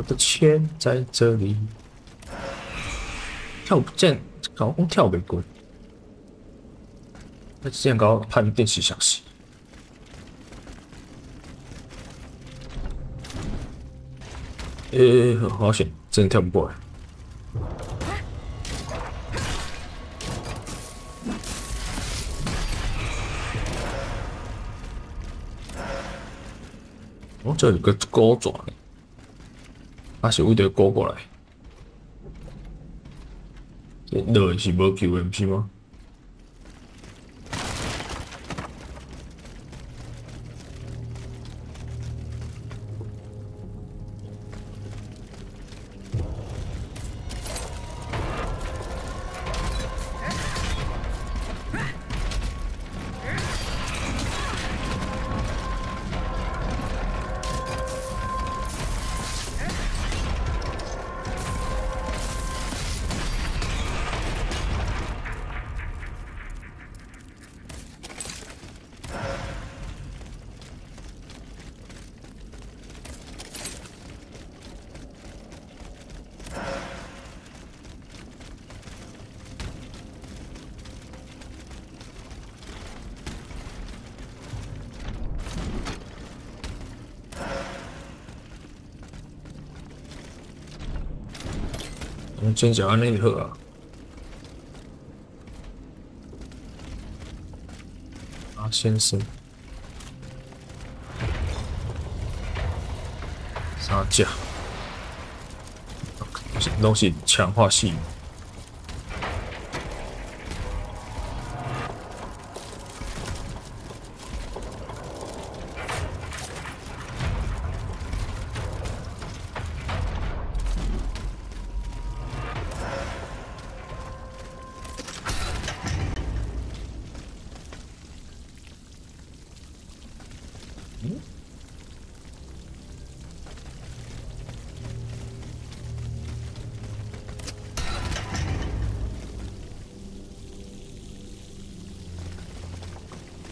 的钱在这里。跳竟然搞我跳袂过，那竟然搞我判电视详细。好险，真的跳不过来。哦，这有个钩爪，还是为着钩过来。这落是无救的，不是吗？真正安尼就好啊！啊，先生，三只，拢是强化系。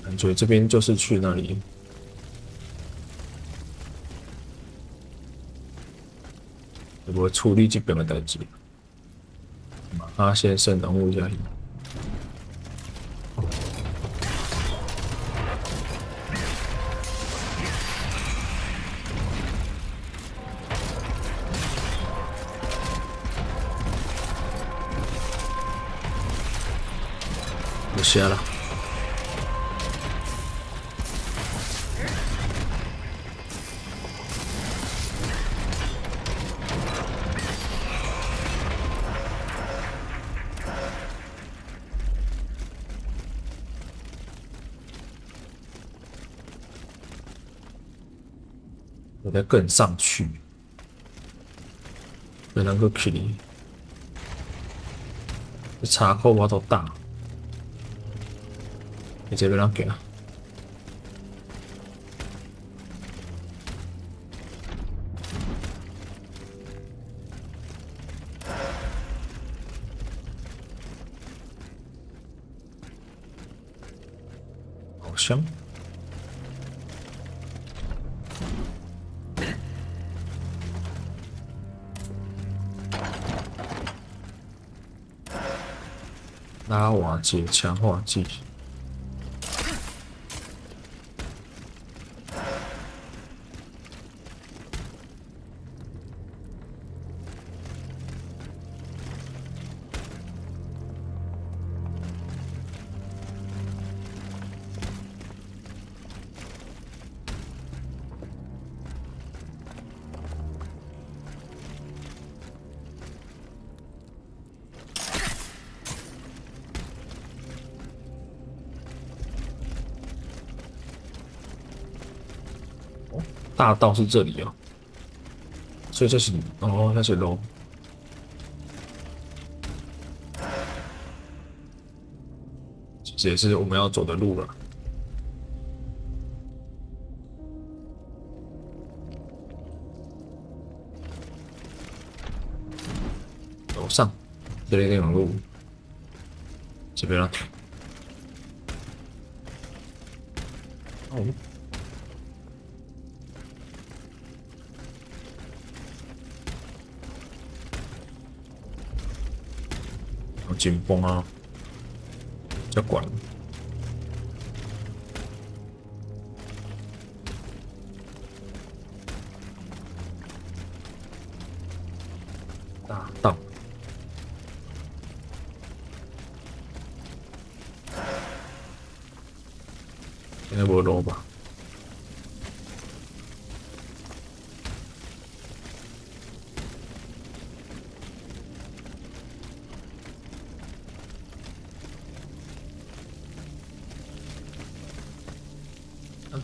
感觉这边就是去那里，会不会处理这边的代志？马先生人物下去。我瞎了。我再更上去，没能够去你。这插口我都大，你这边啷行？好香。拉瓦解强化剂，大道是这里哦，所以这是哦，那是楼。这也是我们要走的路了。楼上这里那种路，这边了。哦。紧绷啊，要管。打档。应该无路吧？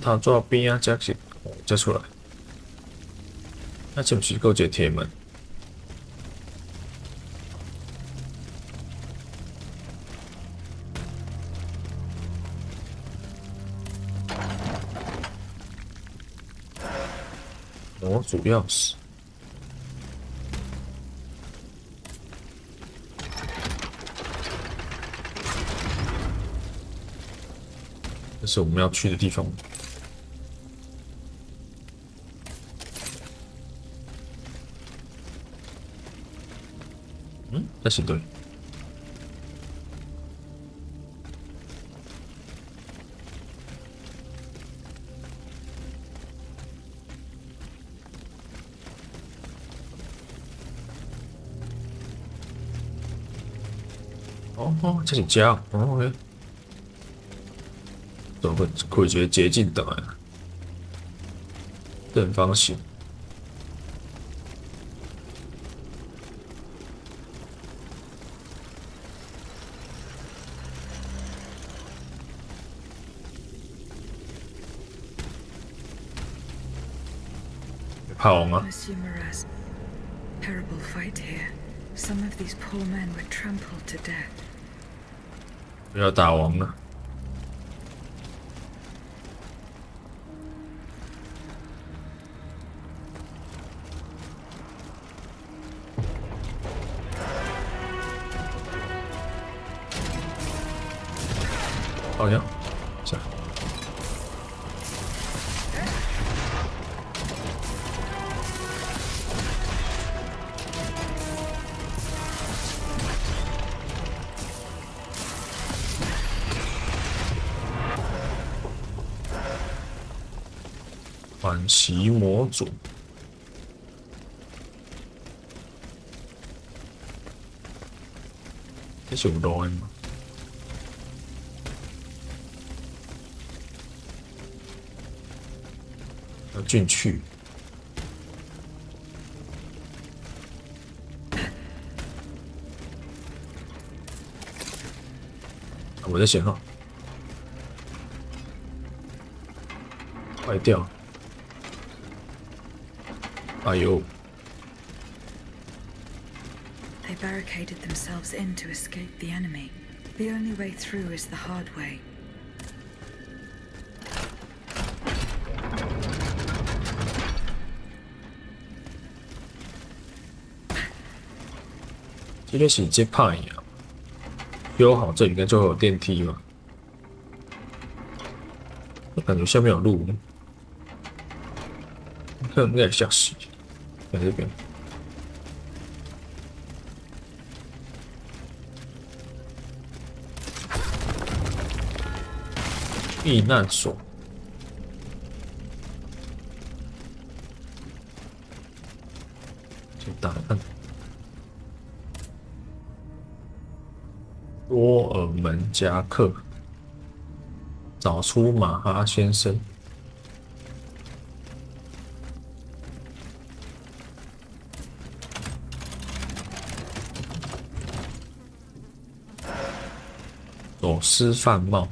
他做边啊，才是才出来。那是不是够一个铁门？模组钥匙。这是我们要去的地方。这是对。哦，这是家哦，嘿，怎么会觉得捷径等啊？正方形。好吗 Monsieur Maraz, terrible fight here. Some of these poor men were trampled to death. 不要打王了。好像，是。缓袭模组，这是有路的吗？要进去。我在选号，坏掉。哎呦！ They barricaded themselves in to escape the enemy. The only way through is the hard way. 这个是接派呀，修好这里应该就会有电梯嘛。我感觉下面有路，看那个下死，在这边。避难所。 打看，多尔门加克，找出马哈先生。走私贩贸。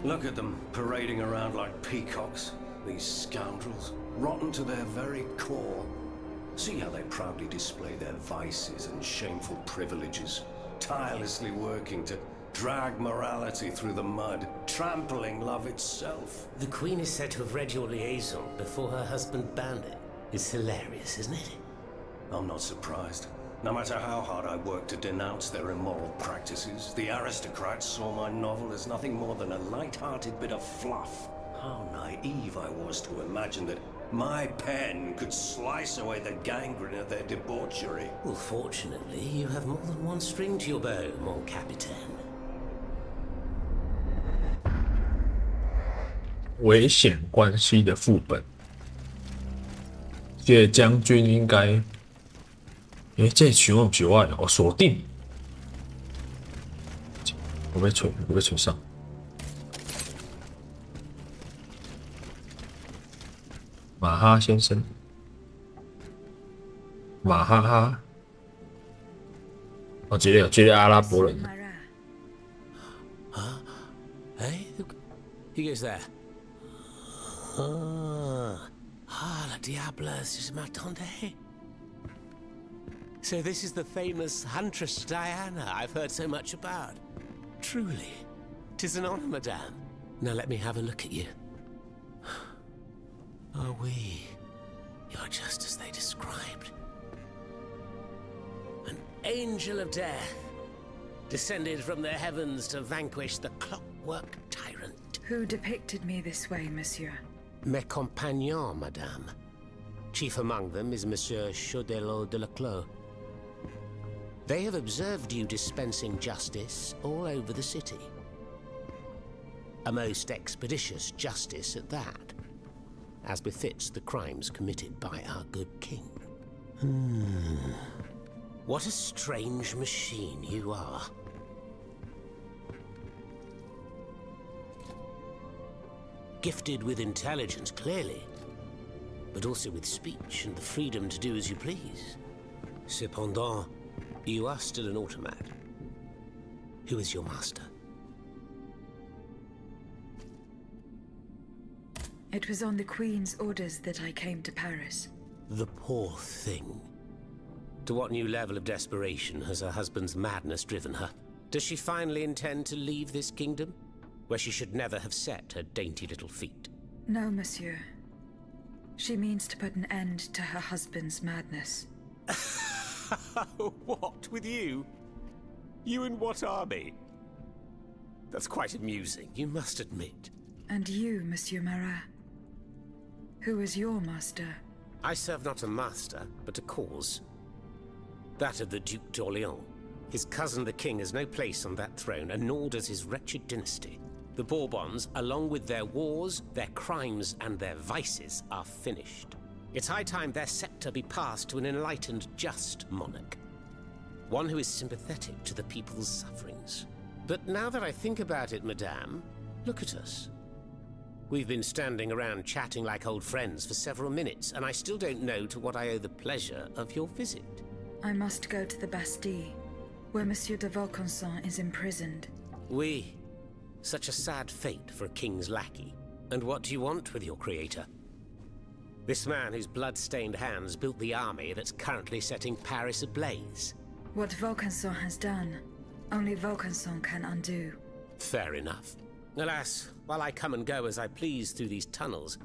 Look at them, parading around like peacocks. These scoundrels, rotten to their very core. See how they proudly display their vices and shameful privileges, tirelessly working to drag morality through the mud, trampling love itself. The Queen is said to have read your liaison before her husband banned it. It's hilarious, isn't it? I'm not surprised. No matter how hard I worked to denounce their immoral practices, the aristocrats saw my novel as nothing more than a light-hearted bit of fluff. How naive I was to imagine that my pen could slice away the gangrene of their debauchery. Well, fortunately, you have more than one string to your bow, mon capitaine. 危险关系的副本，这将军应该，这群我不是我的哦，锁定，我被吹上。马哈先生，马哈哈，哦，这个阿拉伯人。Huh? Hey, who goes there? La diable, je m'attendais. So this is the famous Huntress Diana I've heard so much about. Truly, 'tis an honor, madame. Now let me have a look at you. Oh, you're just as they described. An angel of death, descended from the heavens to vanquish the clockwork tyrant. Who depicted me this way, monsieur? Mes compagnons, madame. Chief among them is Monsieur Chaudelot de la Clos. They have observed you dispensing justice all over the city. A most expeditious justice at that, as befits the crimes committed by our good king. What a strange machine you are. Gifted with intelligence, clearly, but also with speech and the freedom to do as you please. Cependant, you are still an automat. Who is your master? It was on the Queen's orders that I came to Paris. The poor thing. To what new level of desperation has her husband's madness driven her? Does she finally intend to leave this kingdom, where she should never have set her dainty little feet? No, monsieur. She means to put an end to her husband's madness. What, with you? You in what army? That's quite amusing, you must admit. And you, Monsieur Marat? Who is your master? I serve not a master, but a cause. That of the Duc d'Orléans. His cousin the king has no place on that throne, and nor does his wretched dynasty. The Bourbons, along with their wars, their crimes, and their vices, are finished. It's high time their scepter be passed to an enlightened, just monarch. One who is sympathetic to the people's sufferings. But now that I think about it, madame, look at us. We've been standing around chatting like old friends for several minutes, and I still don't know to what I owe the pleasure of your visit. I must go to the Bastille, where Monsieur de Vaucanson is imprisoned. Oui. Such a sad fate for a king's lackey. And what do you want with your creator? This man whose blood-stained hands built the army that's currently setting Paris ablaze. What Vaucanson has done, only Vaucanson can undo. Fair enough. Alas, while I come and go as I please through these tunnels,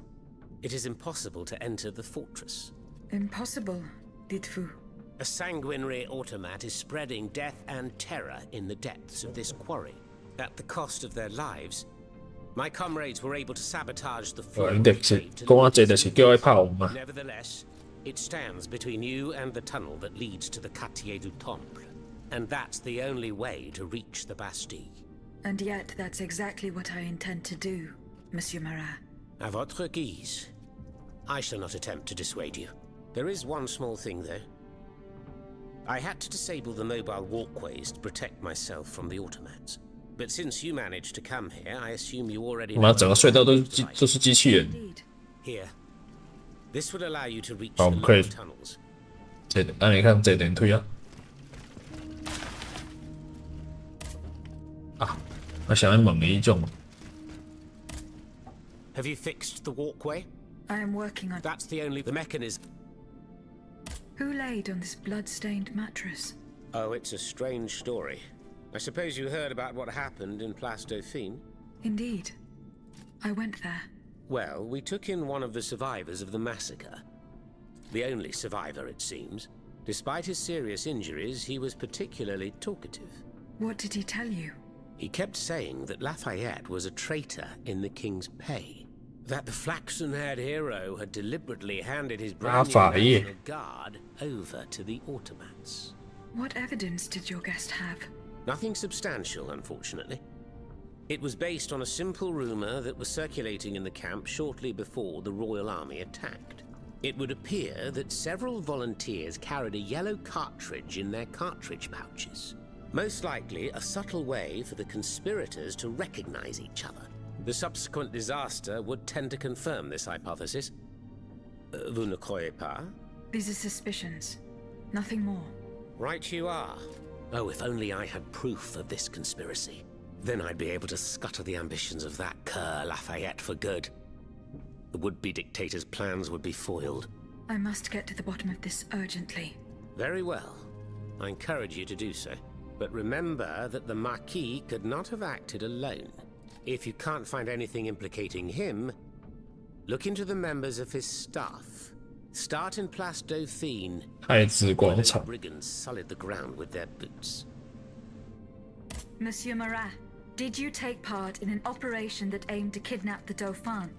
it is impossible to enter the fortress. Impossible, dites-vous? A sanguinary automat is spreading death and terror in the depths of this quarry. At the cost of their lives, my comrades were able to sabotage the Nevertheless, it stands between you and the tunnel that leads to the Quartier du Temple. And that's the only way to reach the Bastille. And yet that's exactly what I intend to do, Monsieur Marat. À votre guise. I shall not attempt to dissuade you. There is one small thing, though. I had to disable the mobile walkways to protect myself from the automats. But since you managed to come here, I assume you already know. 整个隧道都是机器人。 Here. This would allow you to reach 好，我 the 们可以 lower tunnels. 你看这点推啊。啊，我想要问你一种。 Have you fixed the walkway? I am working on. That's the mechanism. Who laid on this blood-stained mattress? Oh, it's a strange story. I suppose you heard about what happened in Place Dauphine? Indeed. I went there. Well, we took in one of the survivors of the massacre. The only survivor, it seems. Despite his serious injuries, he was particularly talkative. What did he tell you? He kept saying that Lafayette was a traitor in the king's pay. That the flaxen-haired hero had deliberately handed his brand new National Guard over to the Ottomans. What evidence did your guest have? Nothing substantial, unfortunately. It was based on a simple rumor that was circulating in the camp shortly before the Royal Army attacked. It would appear that several volunteers carried a yellow cartridge in their cartridge pouches. Most likely a subtle way for the conspirators to recognize each other. The subsequent disaster would tend to confirm this hypothesis. Vous ne croyez pas? These are suspicions. Nothing more. Right you are. Oh, if only I had proof of this conspiracy. Then I'd be able to scutter the ambitions of that cur Lafayette for good. The would-be dictator's plans would be foiled. I must get to the bottom of this urgently. Very well. I encourage you to do so. But remember that the Marquis could not have acted alone. If you can't find anything implicating him, look into the members of his staff. Start in Place Dauphine, where those brigands sullied the ground with their boots. Monsieur Marat, did you take part in an operation that aimed to kidnap the Dauphin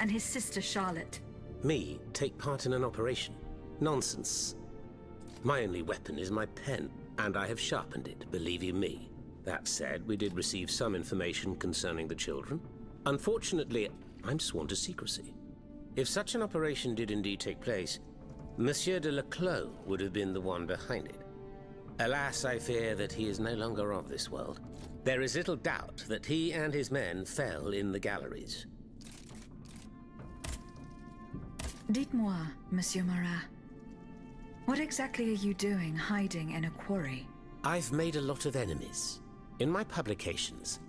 and his sister Charlotte? Me take part in an operation? Nonsense. My only weapon is my pen, and I have sharpened it, believe you me. That said, we did receive some information concerning the children. Unfortunately, I'm sworn to secrecy. If such an operation did indeed take place, Monsieur de Leclos would have been the one behind it. Alas, I fear that he is no longer of this world. There is little doubt that he and his men fell in the galleries. Dites-moi, Monsieur Marat, what exactly are you doing hiding in a quarry? I've made a lot of enemies. In my publications,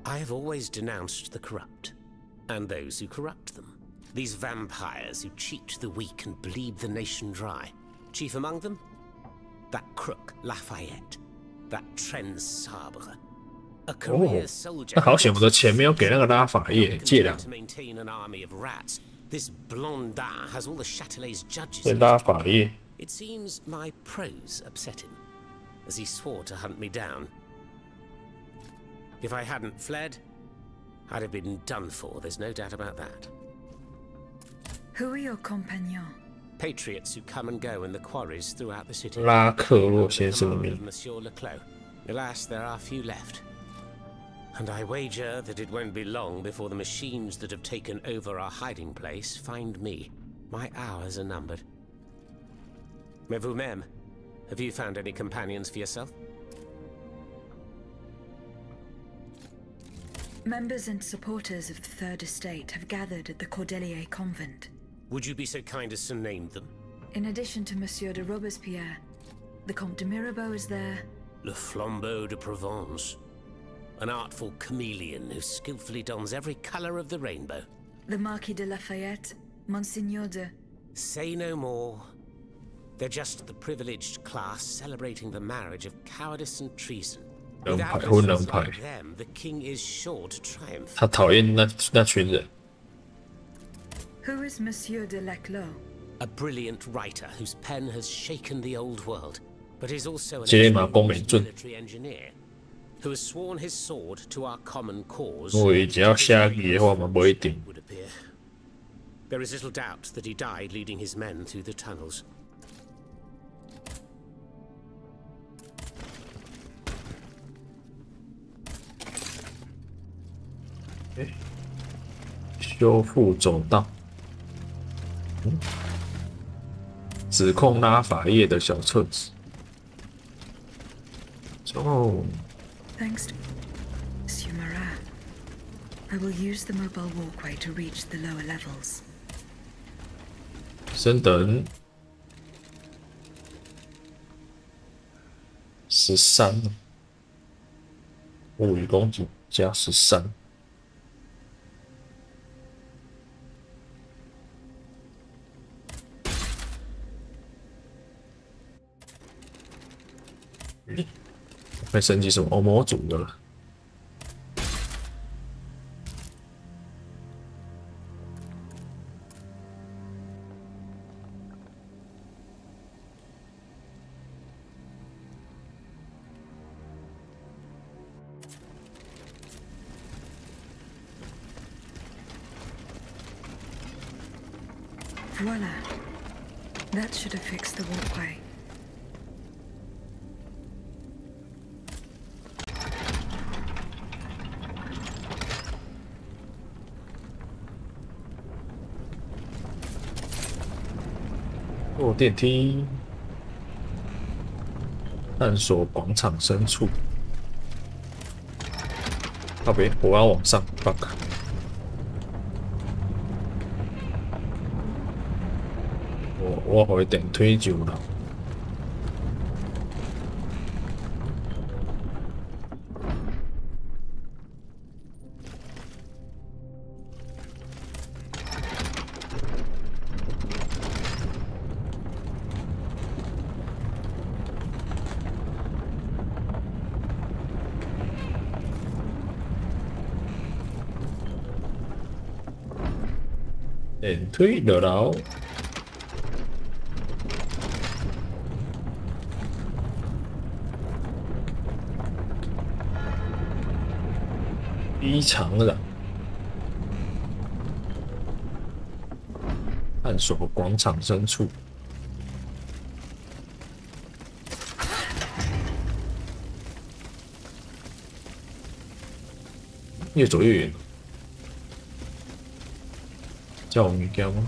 I have always denounced the corrupt, and those who corrupt them. These vampires who cheat the weak and bleed the nation dry. Chief among them, that crook Lafayette, that Tren Sabre, a career soldier. 那好险，我的钱没有给那个拉法叶借了。 To maintain an army of rats, this blondin has all the Châtelet's judges. 对拉法叶。 It seems my prose upset him, as he swore to hunt me down. If I hadn't fled, I'd have been done for. There's no doubt about that. Who are your compagnons? Patriots who come and go in the quarries throughout the city. 拉克洛先生的名。 Monsieur Leclos. Alas, there are few left. And I wager that it won't be long before the machines that have taken over our hiding place find me. My hours are numbered. Mais vous-même, have you found any companions for yourself? Members and supporters of the Third Estate have gathered at the Cordelier Convent. Would you be so kind as to name them? In addition to Monsieur de Robespierre, the Comte de Mirabeau is there. Le Flambeau de Provence. An artful chameleon who skillfully dons every color of the rainbow. The Marquis de Lafayette, Monseigneur de... Say no more. They're just the privileged class celebrating the marriage of cowardice and treason. Without them, the king is sure to triumph. 他讨厌那群人。 Who is Monsieur de Leclos? A brilliant writer whose pen has shaken the old world, but is also an military engineer who has sworn his sword to our common cause. 我以前要下棋的话嘛，不一定。 There is little doubt that he died leading his men through the tunnels. Okay. 修复走道。指控拉法叶的小册子。哦。 Thanks to Monsieur Marat, I will use the mobile walkway to reach the lower levels. 升等13，物理攻击加13。会升级什么？模组的了。Voila. That should have fixed the walkway. 坐电梯，探索广场深处。靠北，我要往上 ，bug。我回电梯就了。电梯落楼。异常的探索广场深处，越走越远。叫我物件吗？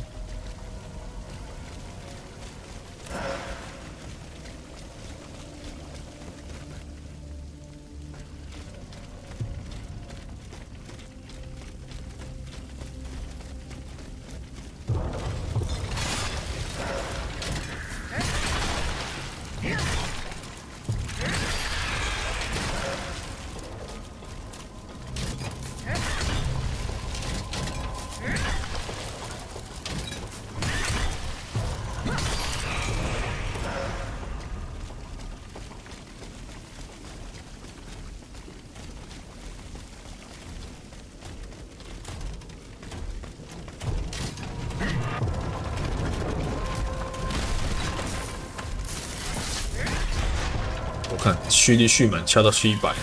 我看蓄力蓄满，敲到100。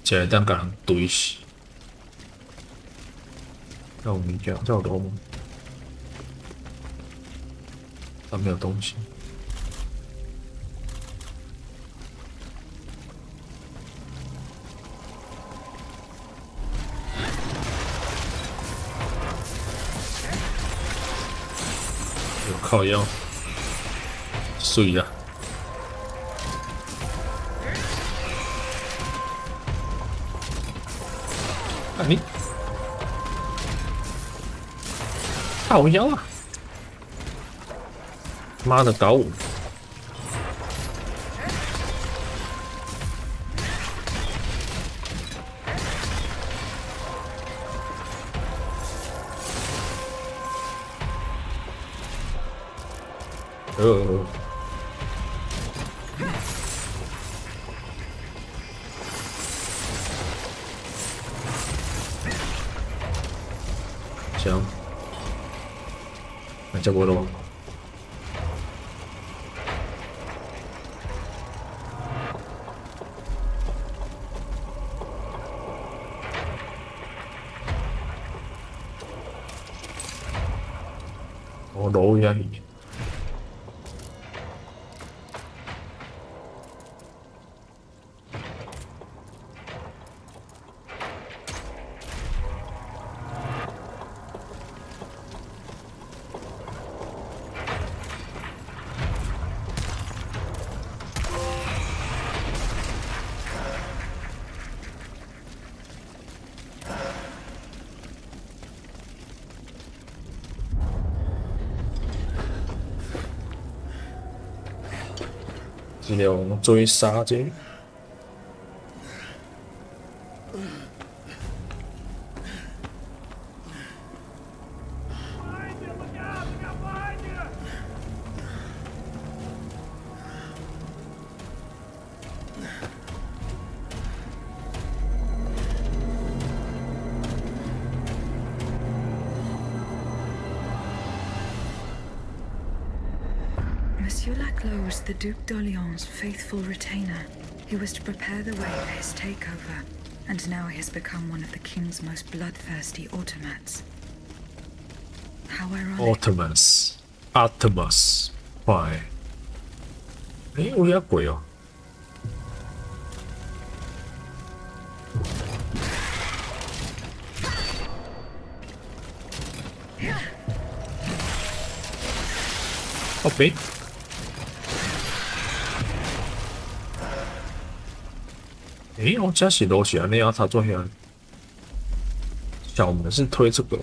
这当甲人堆死。这有物件，这有楼吗？上面有东西。靠腰，水啊！啊你，靠腰啊！妈的，搞我！行，那结果了吗？我楼一下去。治疗追杀者。Monsieur Monsieur Laclos, the Duc d'Orléans' faithful retainer. He was to prepare the way for his takeover, and now he has become one of the king's most bloodthirsty automats. How ironic. Artemis，快！诶，有遐贵哦。靠北。诶，我家是楼下那样，他做遐。小门是推这个。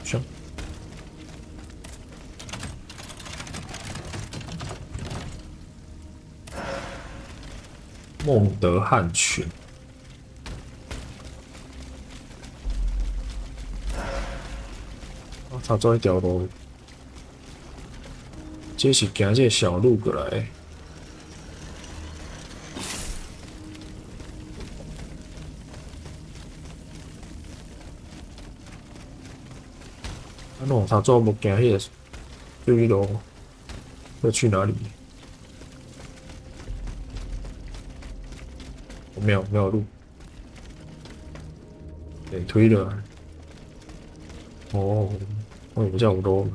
行。孟德汉群。他做一条路，这是行这小路过来的。啊，喏，他做无行迄个这一路，要去哪里？没有路，得推了。哦。我以为叫5楼。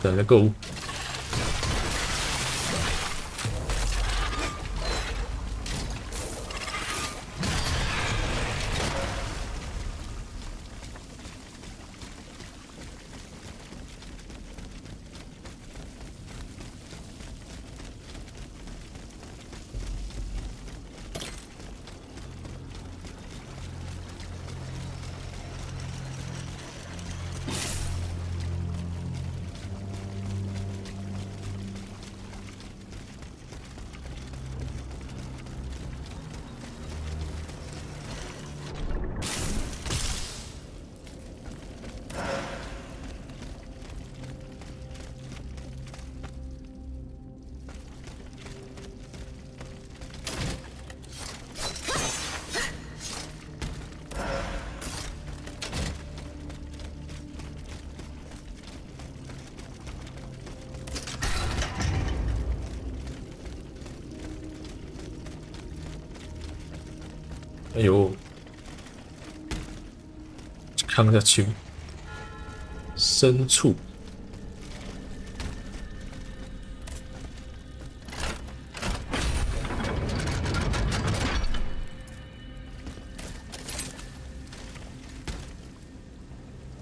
等着购物。哎呦，看下去，深处。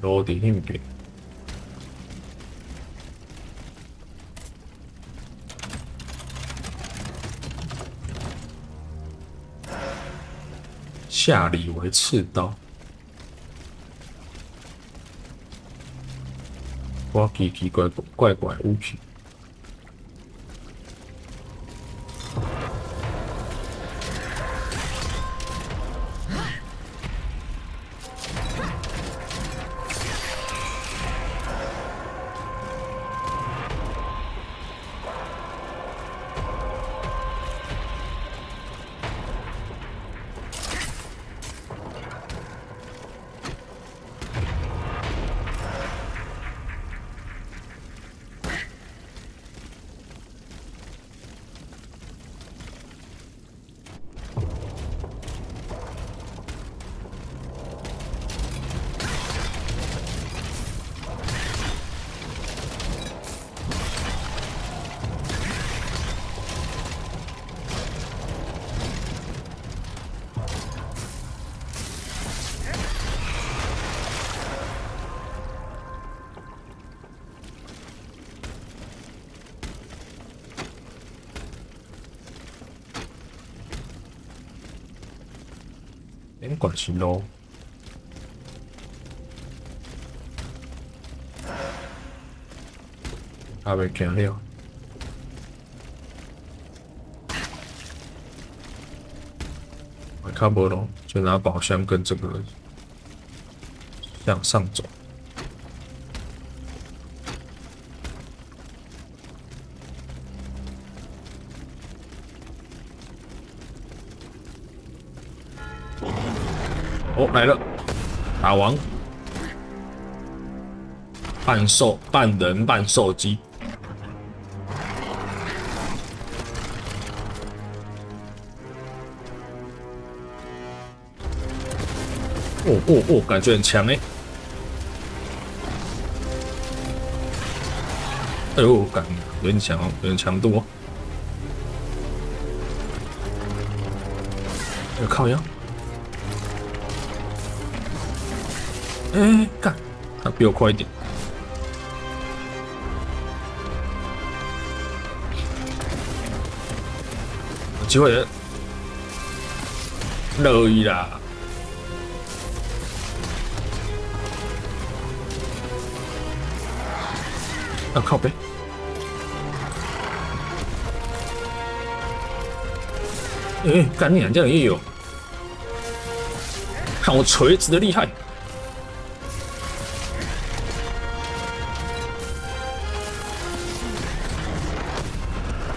路伫迄边。下里为刺刀，我奇奇怪怪武器。免管是路，还未行了。我看不懂，就拿宝箱跟这个向上走。哦，来了，打王，半人半兽机。哦，感觉很强哎！哎呦，感有点强哦，有点强度哦。靠腰！哎，干，他比我快一点。有机会了，乐意啦！啊靠背！哎，干你啊，这样也有！看我锤子的厉害！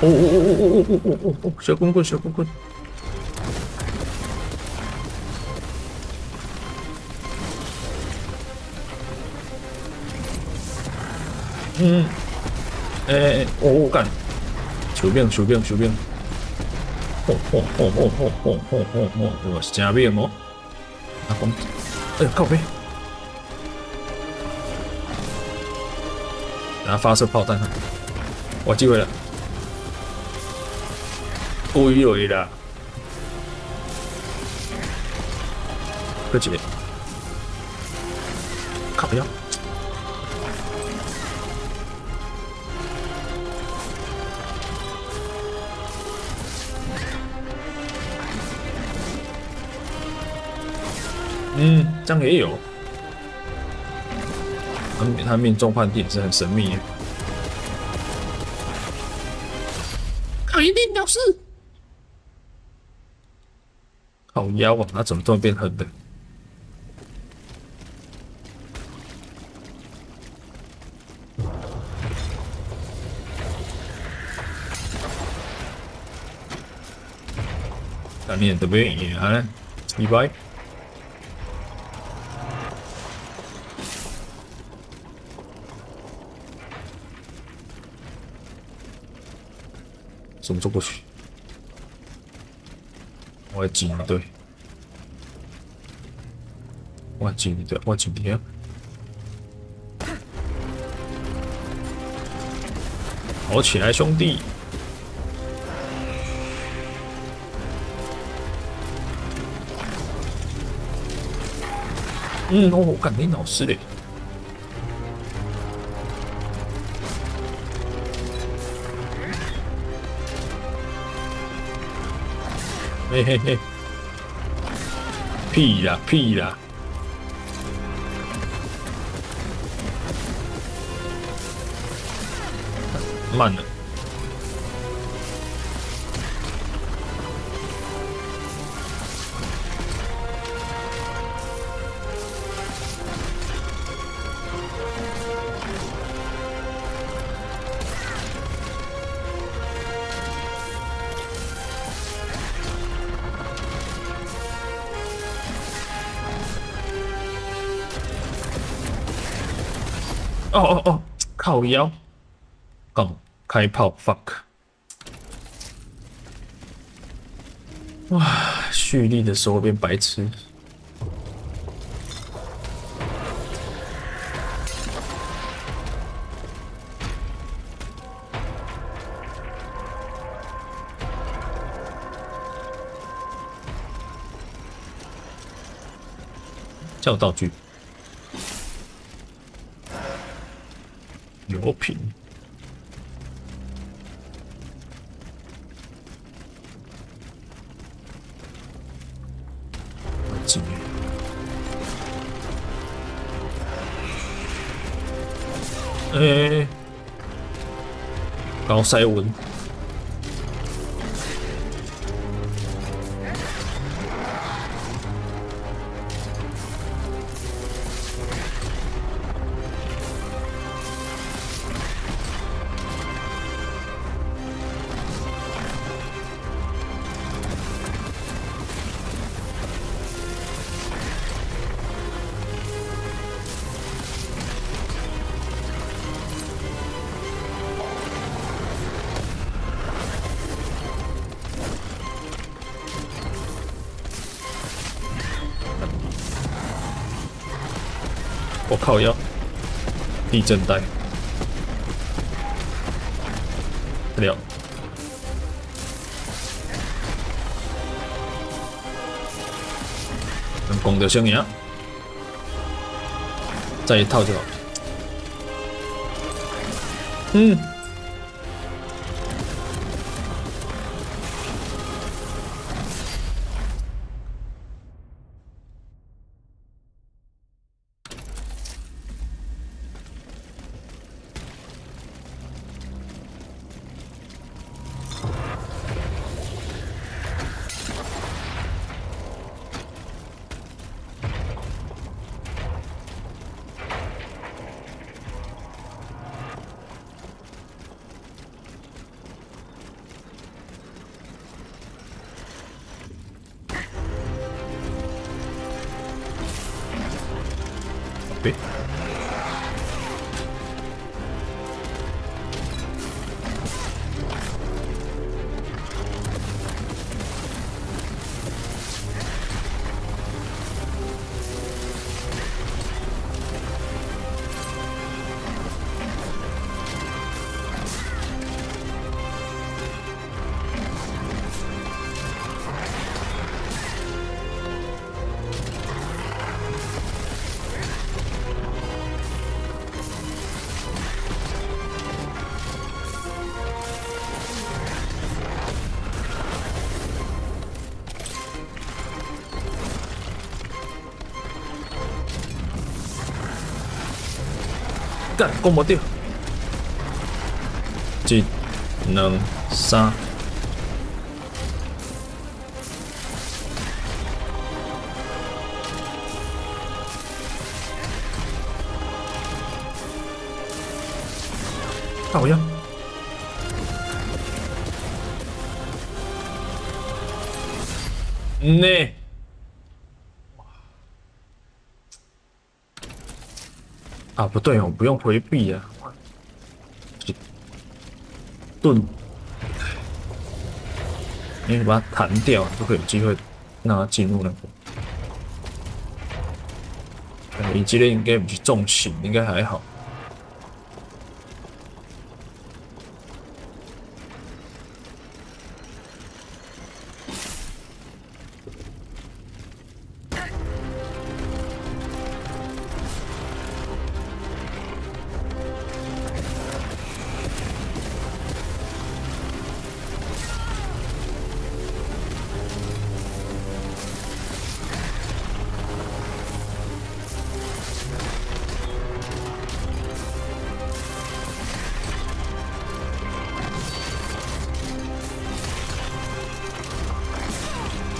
哦，小棍棍，小棍棍！干！手柄！我是真命哦！啊，哎呦，靠背！然后发射炮弹，我机会了！故意有啦！搁一个，靠不要！这样也有。他命中判定也是很神秘耶。看一定表示。好妖啊！他怎么突然变黑的？看你怎么赢啊？礼拜。怎么走过去？我要进一队，我进一队，我进一队。跑起来，兄弟！我干你老师嘞！嘿，屁啦！慢了。哦，靠腰，开炮 fuck！ 哇，蓄力的时候变白痴。叫道具。油瓶，进，高塞文，我靠腰，地震带，了。能攻得胜赢，再一套就好。嗯。对。干，攻无掉！一、两、三。好呀。呢。啊，不对哦，不用回避啊，盾，你把它弹掉，就会有机会让它进入那个。你这个应该不是重型，应该还好。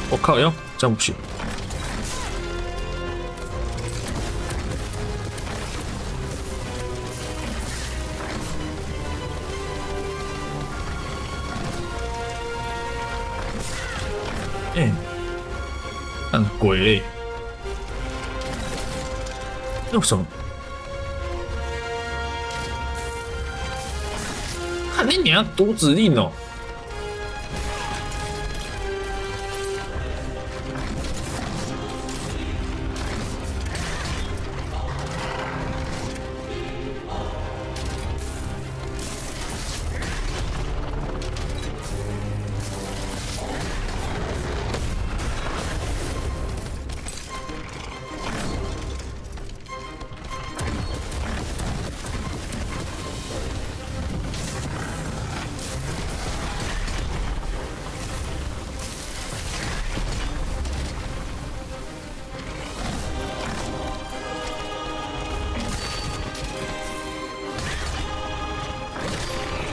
我靠哟，这样不行。按鬼嘞！用什么？看你娘读指令哦！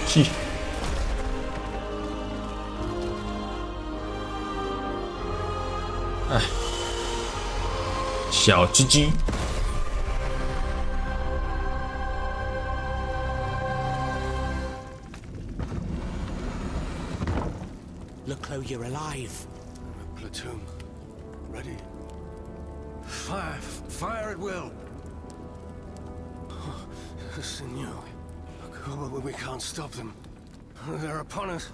是。哎，小鸡鸡。Look, Chloe, you're alive. Platoon. Ready. Fire! Fire at will! Senor. We can't stop them. They're upon us.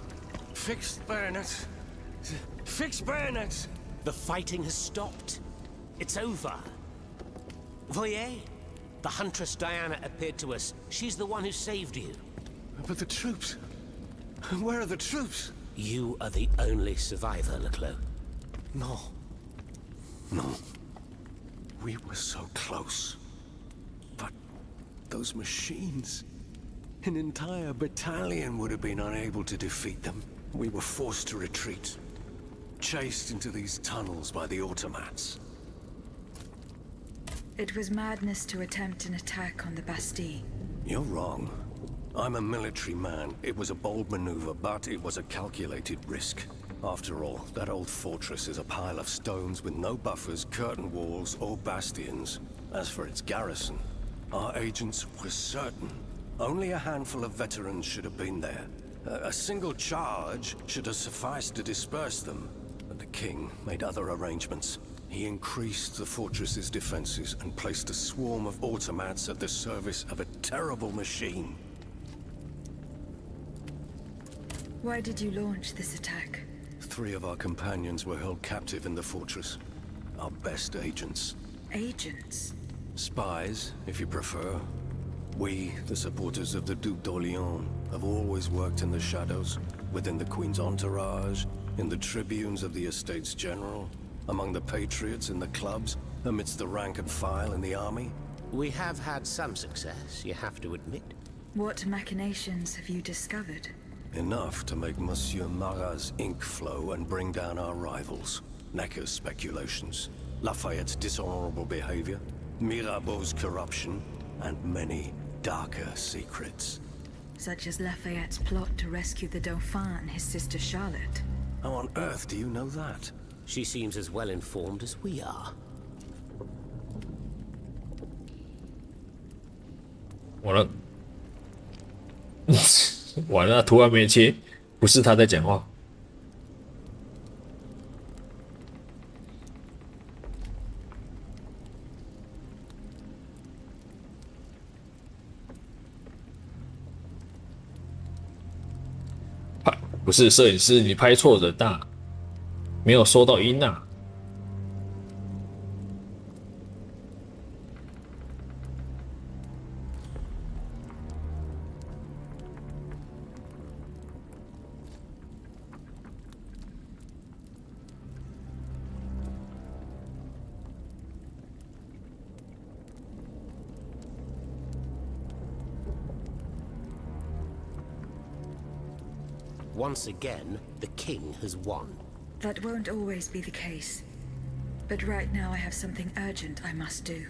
Fixed bayonets. Fixed bayonets! The fighting has stopped. It's over. Voyez. The Huntress Diana appeared to us. She's the one who saved you. But the troops... Where are the troops? You are the only survivor, Leclerc. No. No. We were so close. But those machines... An entire battalion would have been unable to defeat them. We were forced to retreat. Chased into these tunnels by the automats. It was madness to attempt an attack on the Bastille. You're wrong. I'm a military man. It was a bold maneuver, but it was a calculated risk. After all, that old fortress is a pile of stones with no buffers, curtain walls, or bastions. As for its garrison, our agents were certain. Only a handful of veterans should have been there. A single charge should have sufficed to disperse them. But the king made other arrangements. He increased the fortress's defenses and placed a swarm of automats at the service of a terrible machine. Why did you launch this attack? 3 of our companions were held captive in the fortress. Our best agents. Agents? Spies, if you prefer. We, the supporters of the Duc d'Orléans, have always worked in the shadows, within the Queen's entourage, in the tribunes of the Estates General, among the patriots in the clubs, amidst the rank and file in the army. We have had some success, you have to admit. What machinations have you discovered? Enough to make Monsieur Marat's ink flow and bring down our rivals. Necker's speculations, Lafayette's dishonorable behavior, Mirabeau's corruption, and many darker secrets. Such as Lafayette's plot to rescue the Dauphin and his sister Charlotte. How on earth do you know that? She seems as well informed as we are. 完了，完了，图案没切，不是他在讲话。不是摄影师，你拍错人呐，没有收到音呐。Once again, the king has won. That won't always be the case. But right now I have something urgent I must do.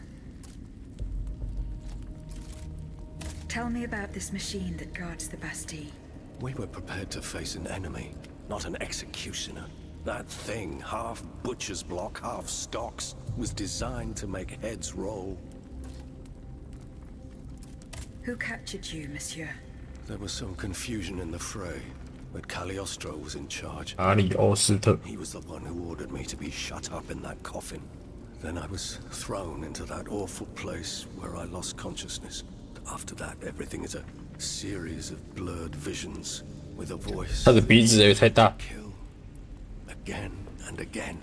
Tell me about this machine that guards the Bastille. We were prepared to face an enemy, not an executioner. That thing, half butcher's block, half stocks, was designed to make heads roll. Who captured you, monsieur? There was some confusion in the fray, but Cagliostro was in charge. He was the one who ordered me to be shut up in that coffin. Then I was thrown into that awful place where I lost consciousness. After that, everything is a series of blurred visions with a voice. 他的鼻子也太大。 Kill again and again.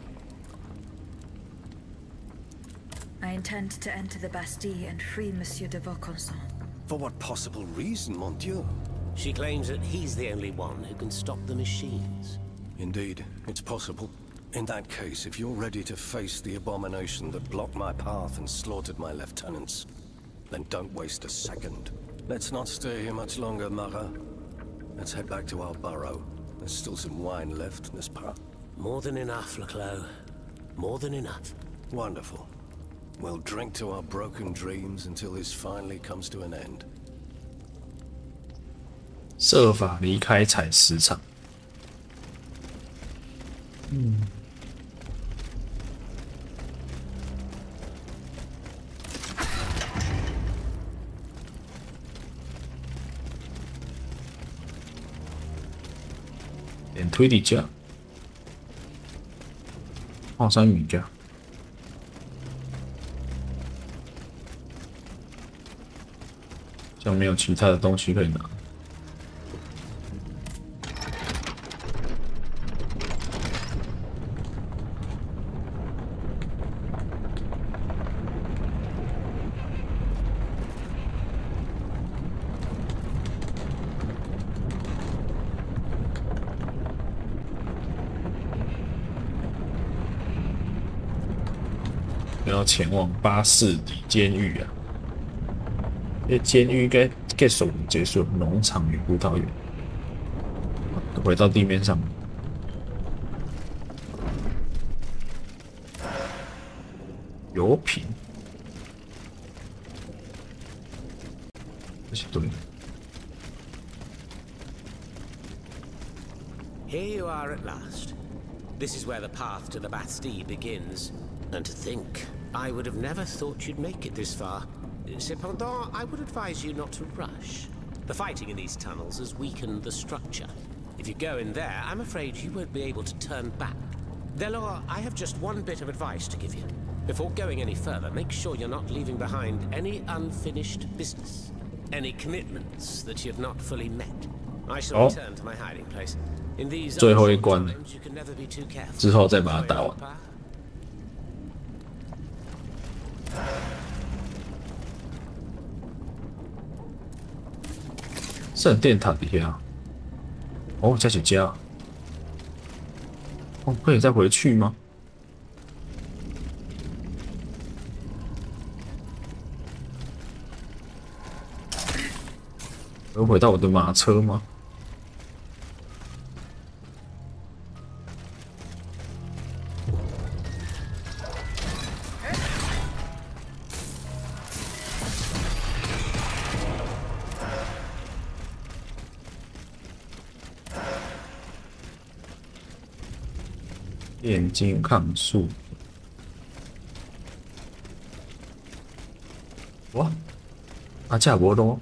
I intend to enter the Bastille and free Monsieur de Vaucanson. For what possible reason, mon Dieu? She claims that he's the only one who can stop the machines. Indeed, it's possible. In that case, if you're ready to face the abomination that blocked my path and slaughtered my lieutenants, then don't waste a second. Let's not stay here much longer, Marat. Let's head back to our burrow. There's still some wine left, n'est-ce pas? More than enough, Leclerc. More than enough. Wonderful. We'll drink to our broken dreams until this finally comes to an end. 设法离开采石场。点推理架，矿山雨架。 像没有其他的东西可以拿。要前往巴士底监狱啊。这监狱应该结束，农场与葡萄园。回到地面上。油瓶，这是对的。 Here you are at last. This is where the path to the Bastille begins. And to think, I would have never thought you'd make it this far. Cependant, I would advise you not to rush. The fighting in these tunnels has weakened the structure. If you go in there, I'm afraid you won't be able to turn back. Delor, I have just one bit of advice to give you. Before going any further, make sure you're not leaving behind any unfinished business. Any commitments that you've not fully met. I shall return to my hiding place. 最后一关了，之后再把它打完。圣殿塔底下，哦，这是家。哦，可以再回去吗？我回到我的马车吗？ 炼金抗术，哇！啊，这无咯？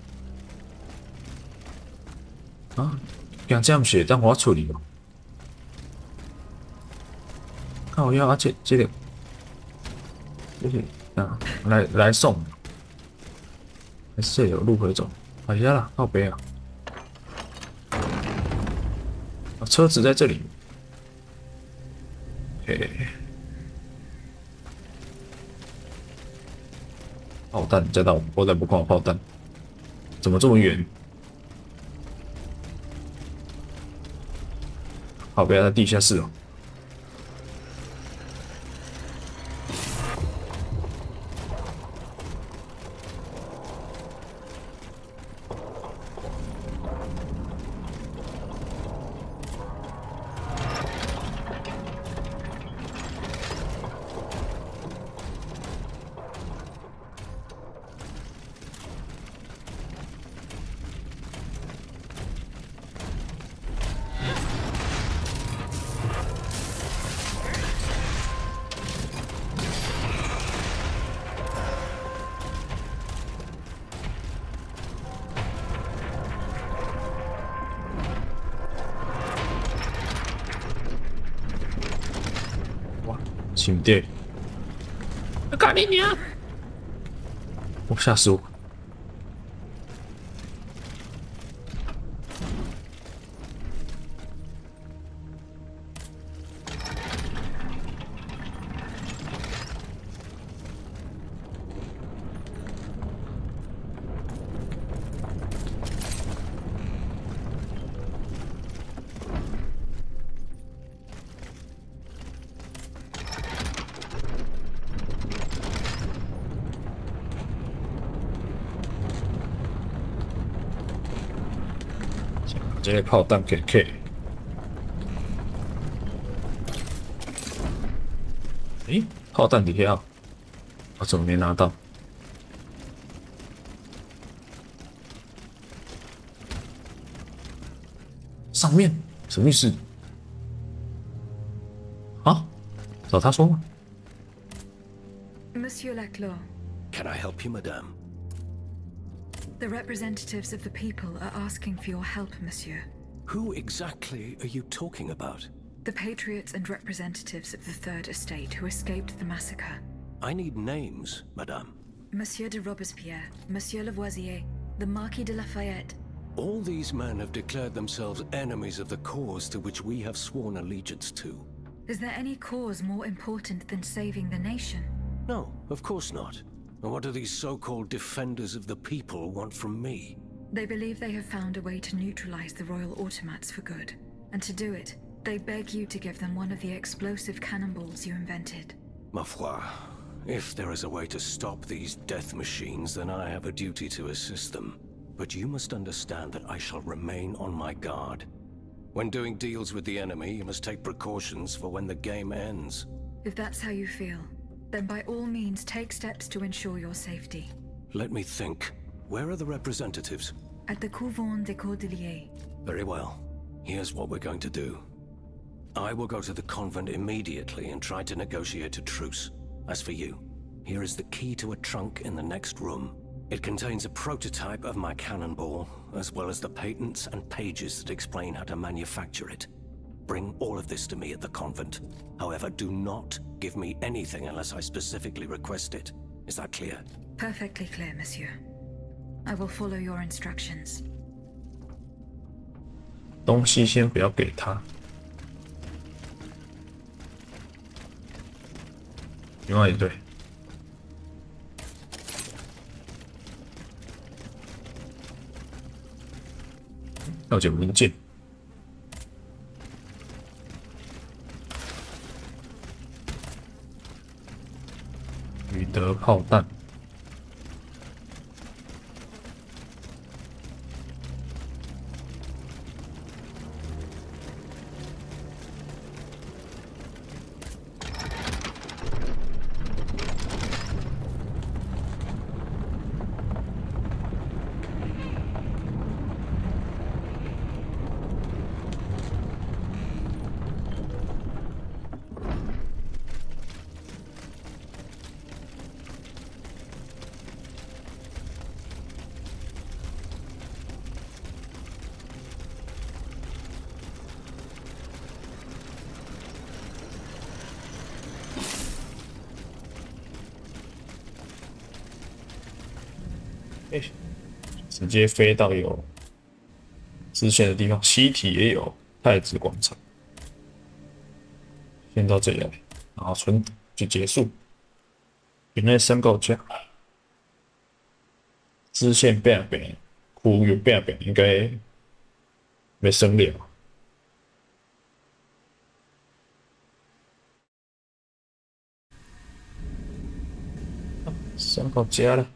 啊，竟这样写，当我处理哦。靠腰啊，这个，啊，来送，还是有路可以走。哎呀啦，靠北啊！啊，车子在这里。 炮弹再到，我再不看炮弹，怎么这么远？好，不要在地下室哦。兄弟，干你娘！我吓死我！这个炮弹给 K。诶，炮弹底下，我怎么没拿到？上面什么意思？啊？找他说吗 Monsieur Laclos. Can I help you, madame? The representatives of the people are asking for your help, monsieur. Who exactly are you talking about? The patriots and representatives of the Third Estate who escaped the massacre. I need names, madame. Monsieur de Robespierre, Monsieur Lavoisier, the Marquis de Lafayette. All these men have declared themselves enemies of the cause to which we have sworn allegiance to. Is there any cause more important than saving the nation? No, of course not. And what do these so-called defenders of the people want from me? They believe they have found a way to neutralize the royal automats for good. And to do it, they beg you to give them one of the explosive cannonballs you invented. Ma foi, If there is a way to stop these death machines, then I have a duty to assist them. But you must understand that I shall remain on my guard. When doing deals with the enemy, you must take precautions for when the game ends. If that's how you feel, then by all means take steps to ensure your safety. Let me think. Where are the representatives? At the Couvent des Cordeliers. Very well. Here's what we're going to do. I will go to the convent immediately and try to negotiate a truce. As for you, here is the key to a trunk in the next room. It contains a prototype of my cannonball, as well as the patents and pages that explain how to manufacture it. Bring all of this to me at the convent. However, do not give me anything unless I specifically request it. Is that clear? Perfectly clear, monsieur. I will follow your instructions. 东西先不要给他。另外一队。了解文件。宇德炮弹。直接飞到有支线的地方，西体也有太子广场。先到这里来，然后存就结束。原来申购价，支线变变，库又变变，应该没升了。申购价了。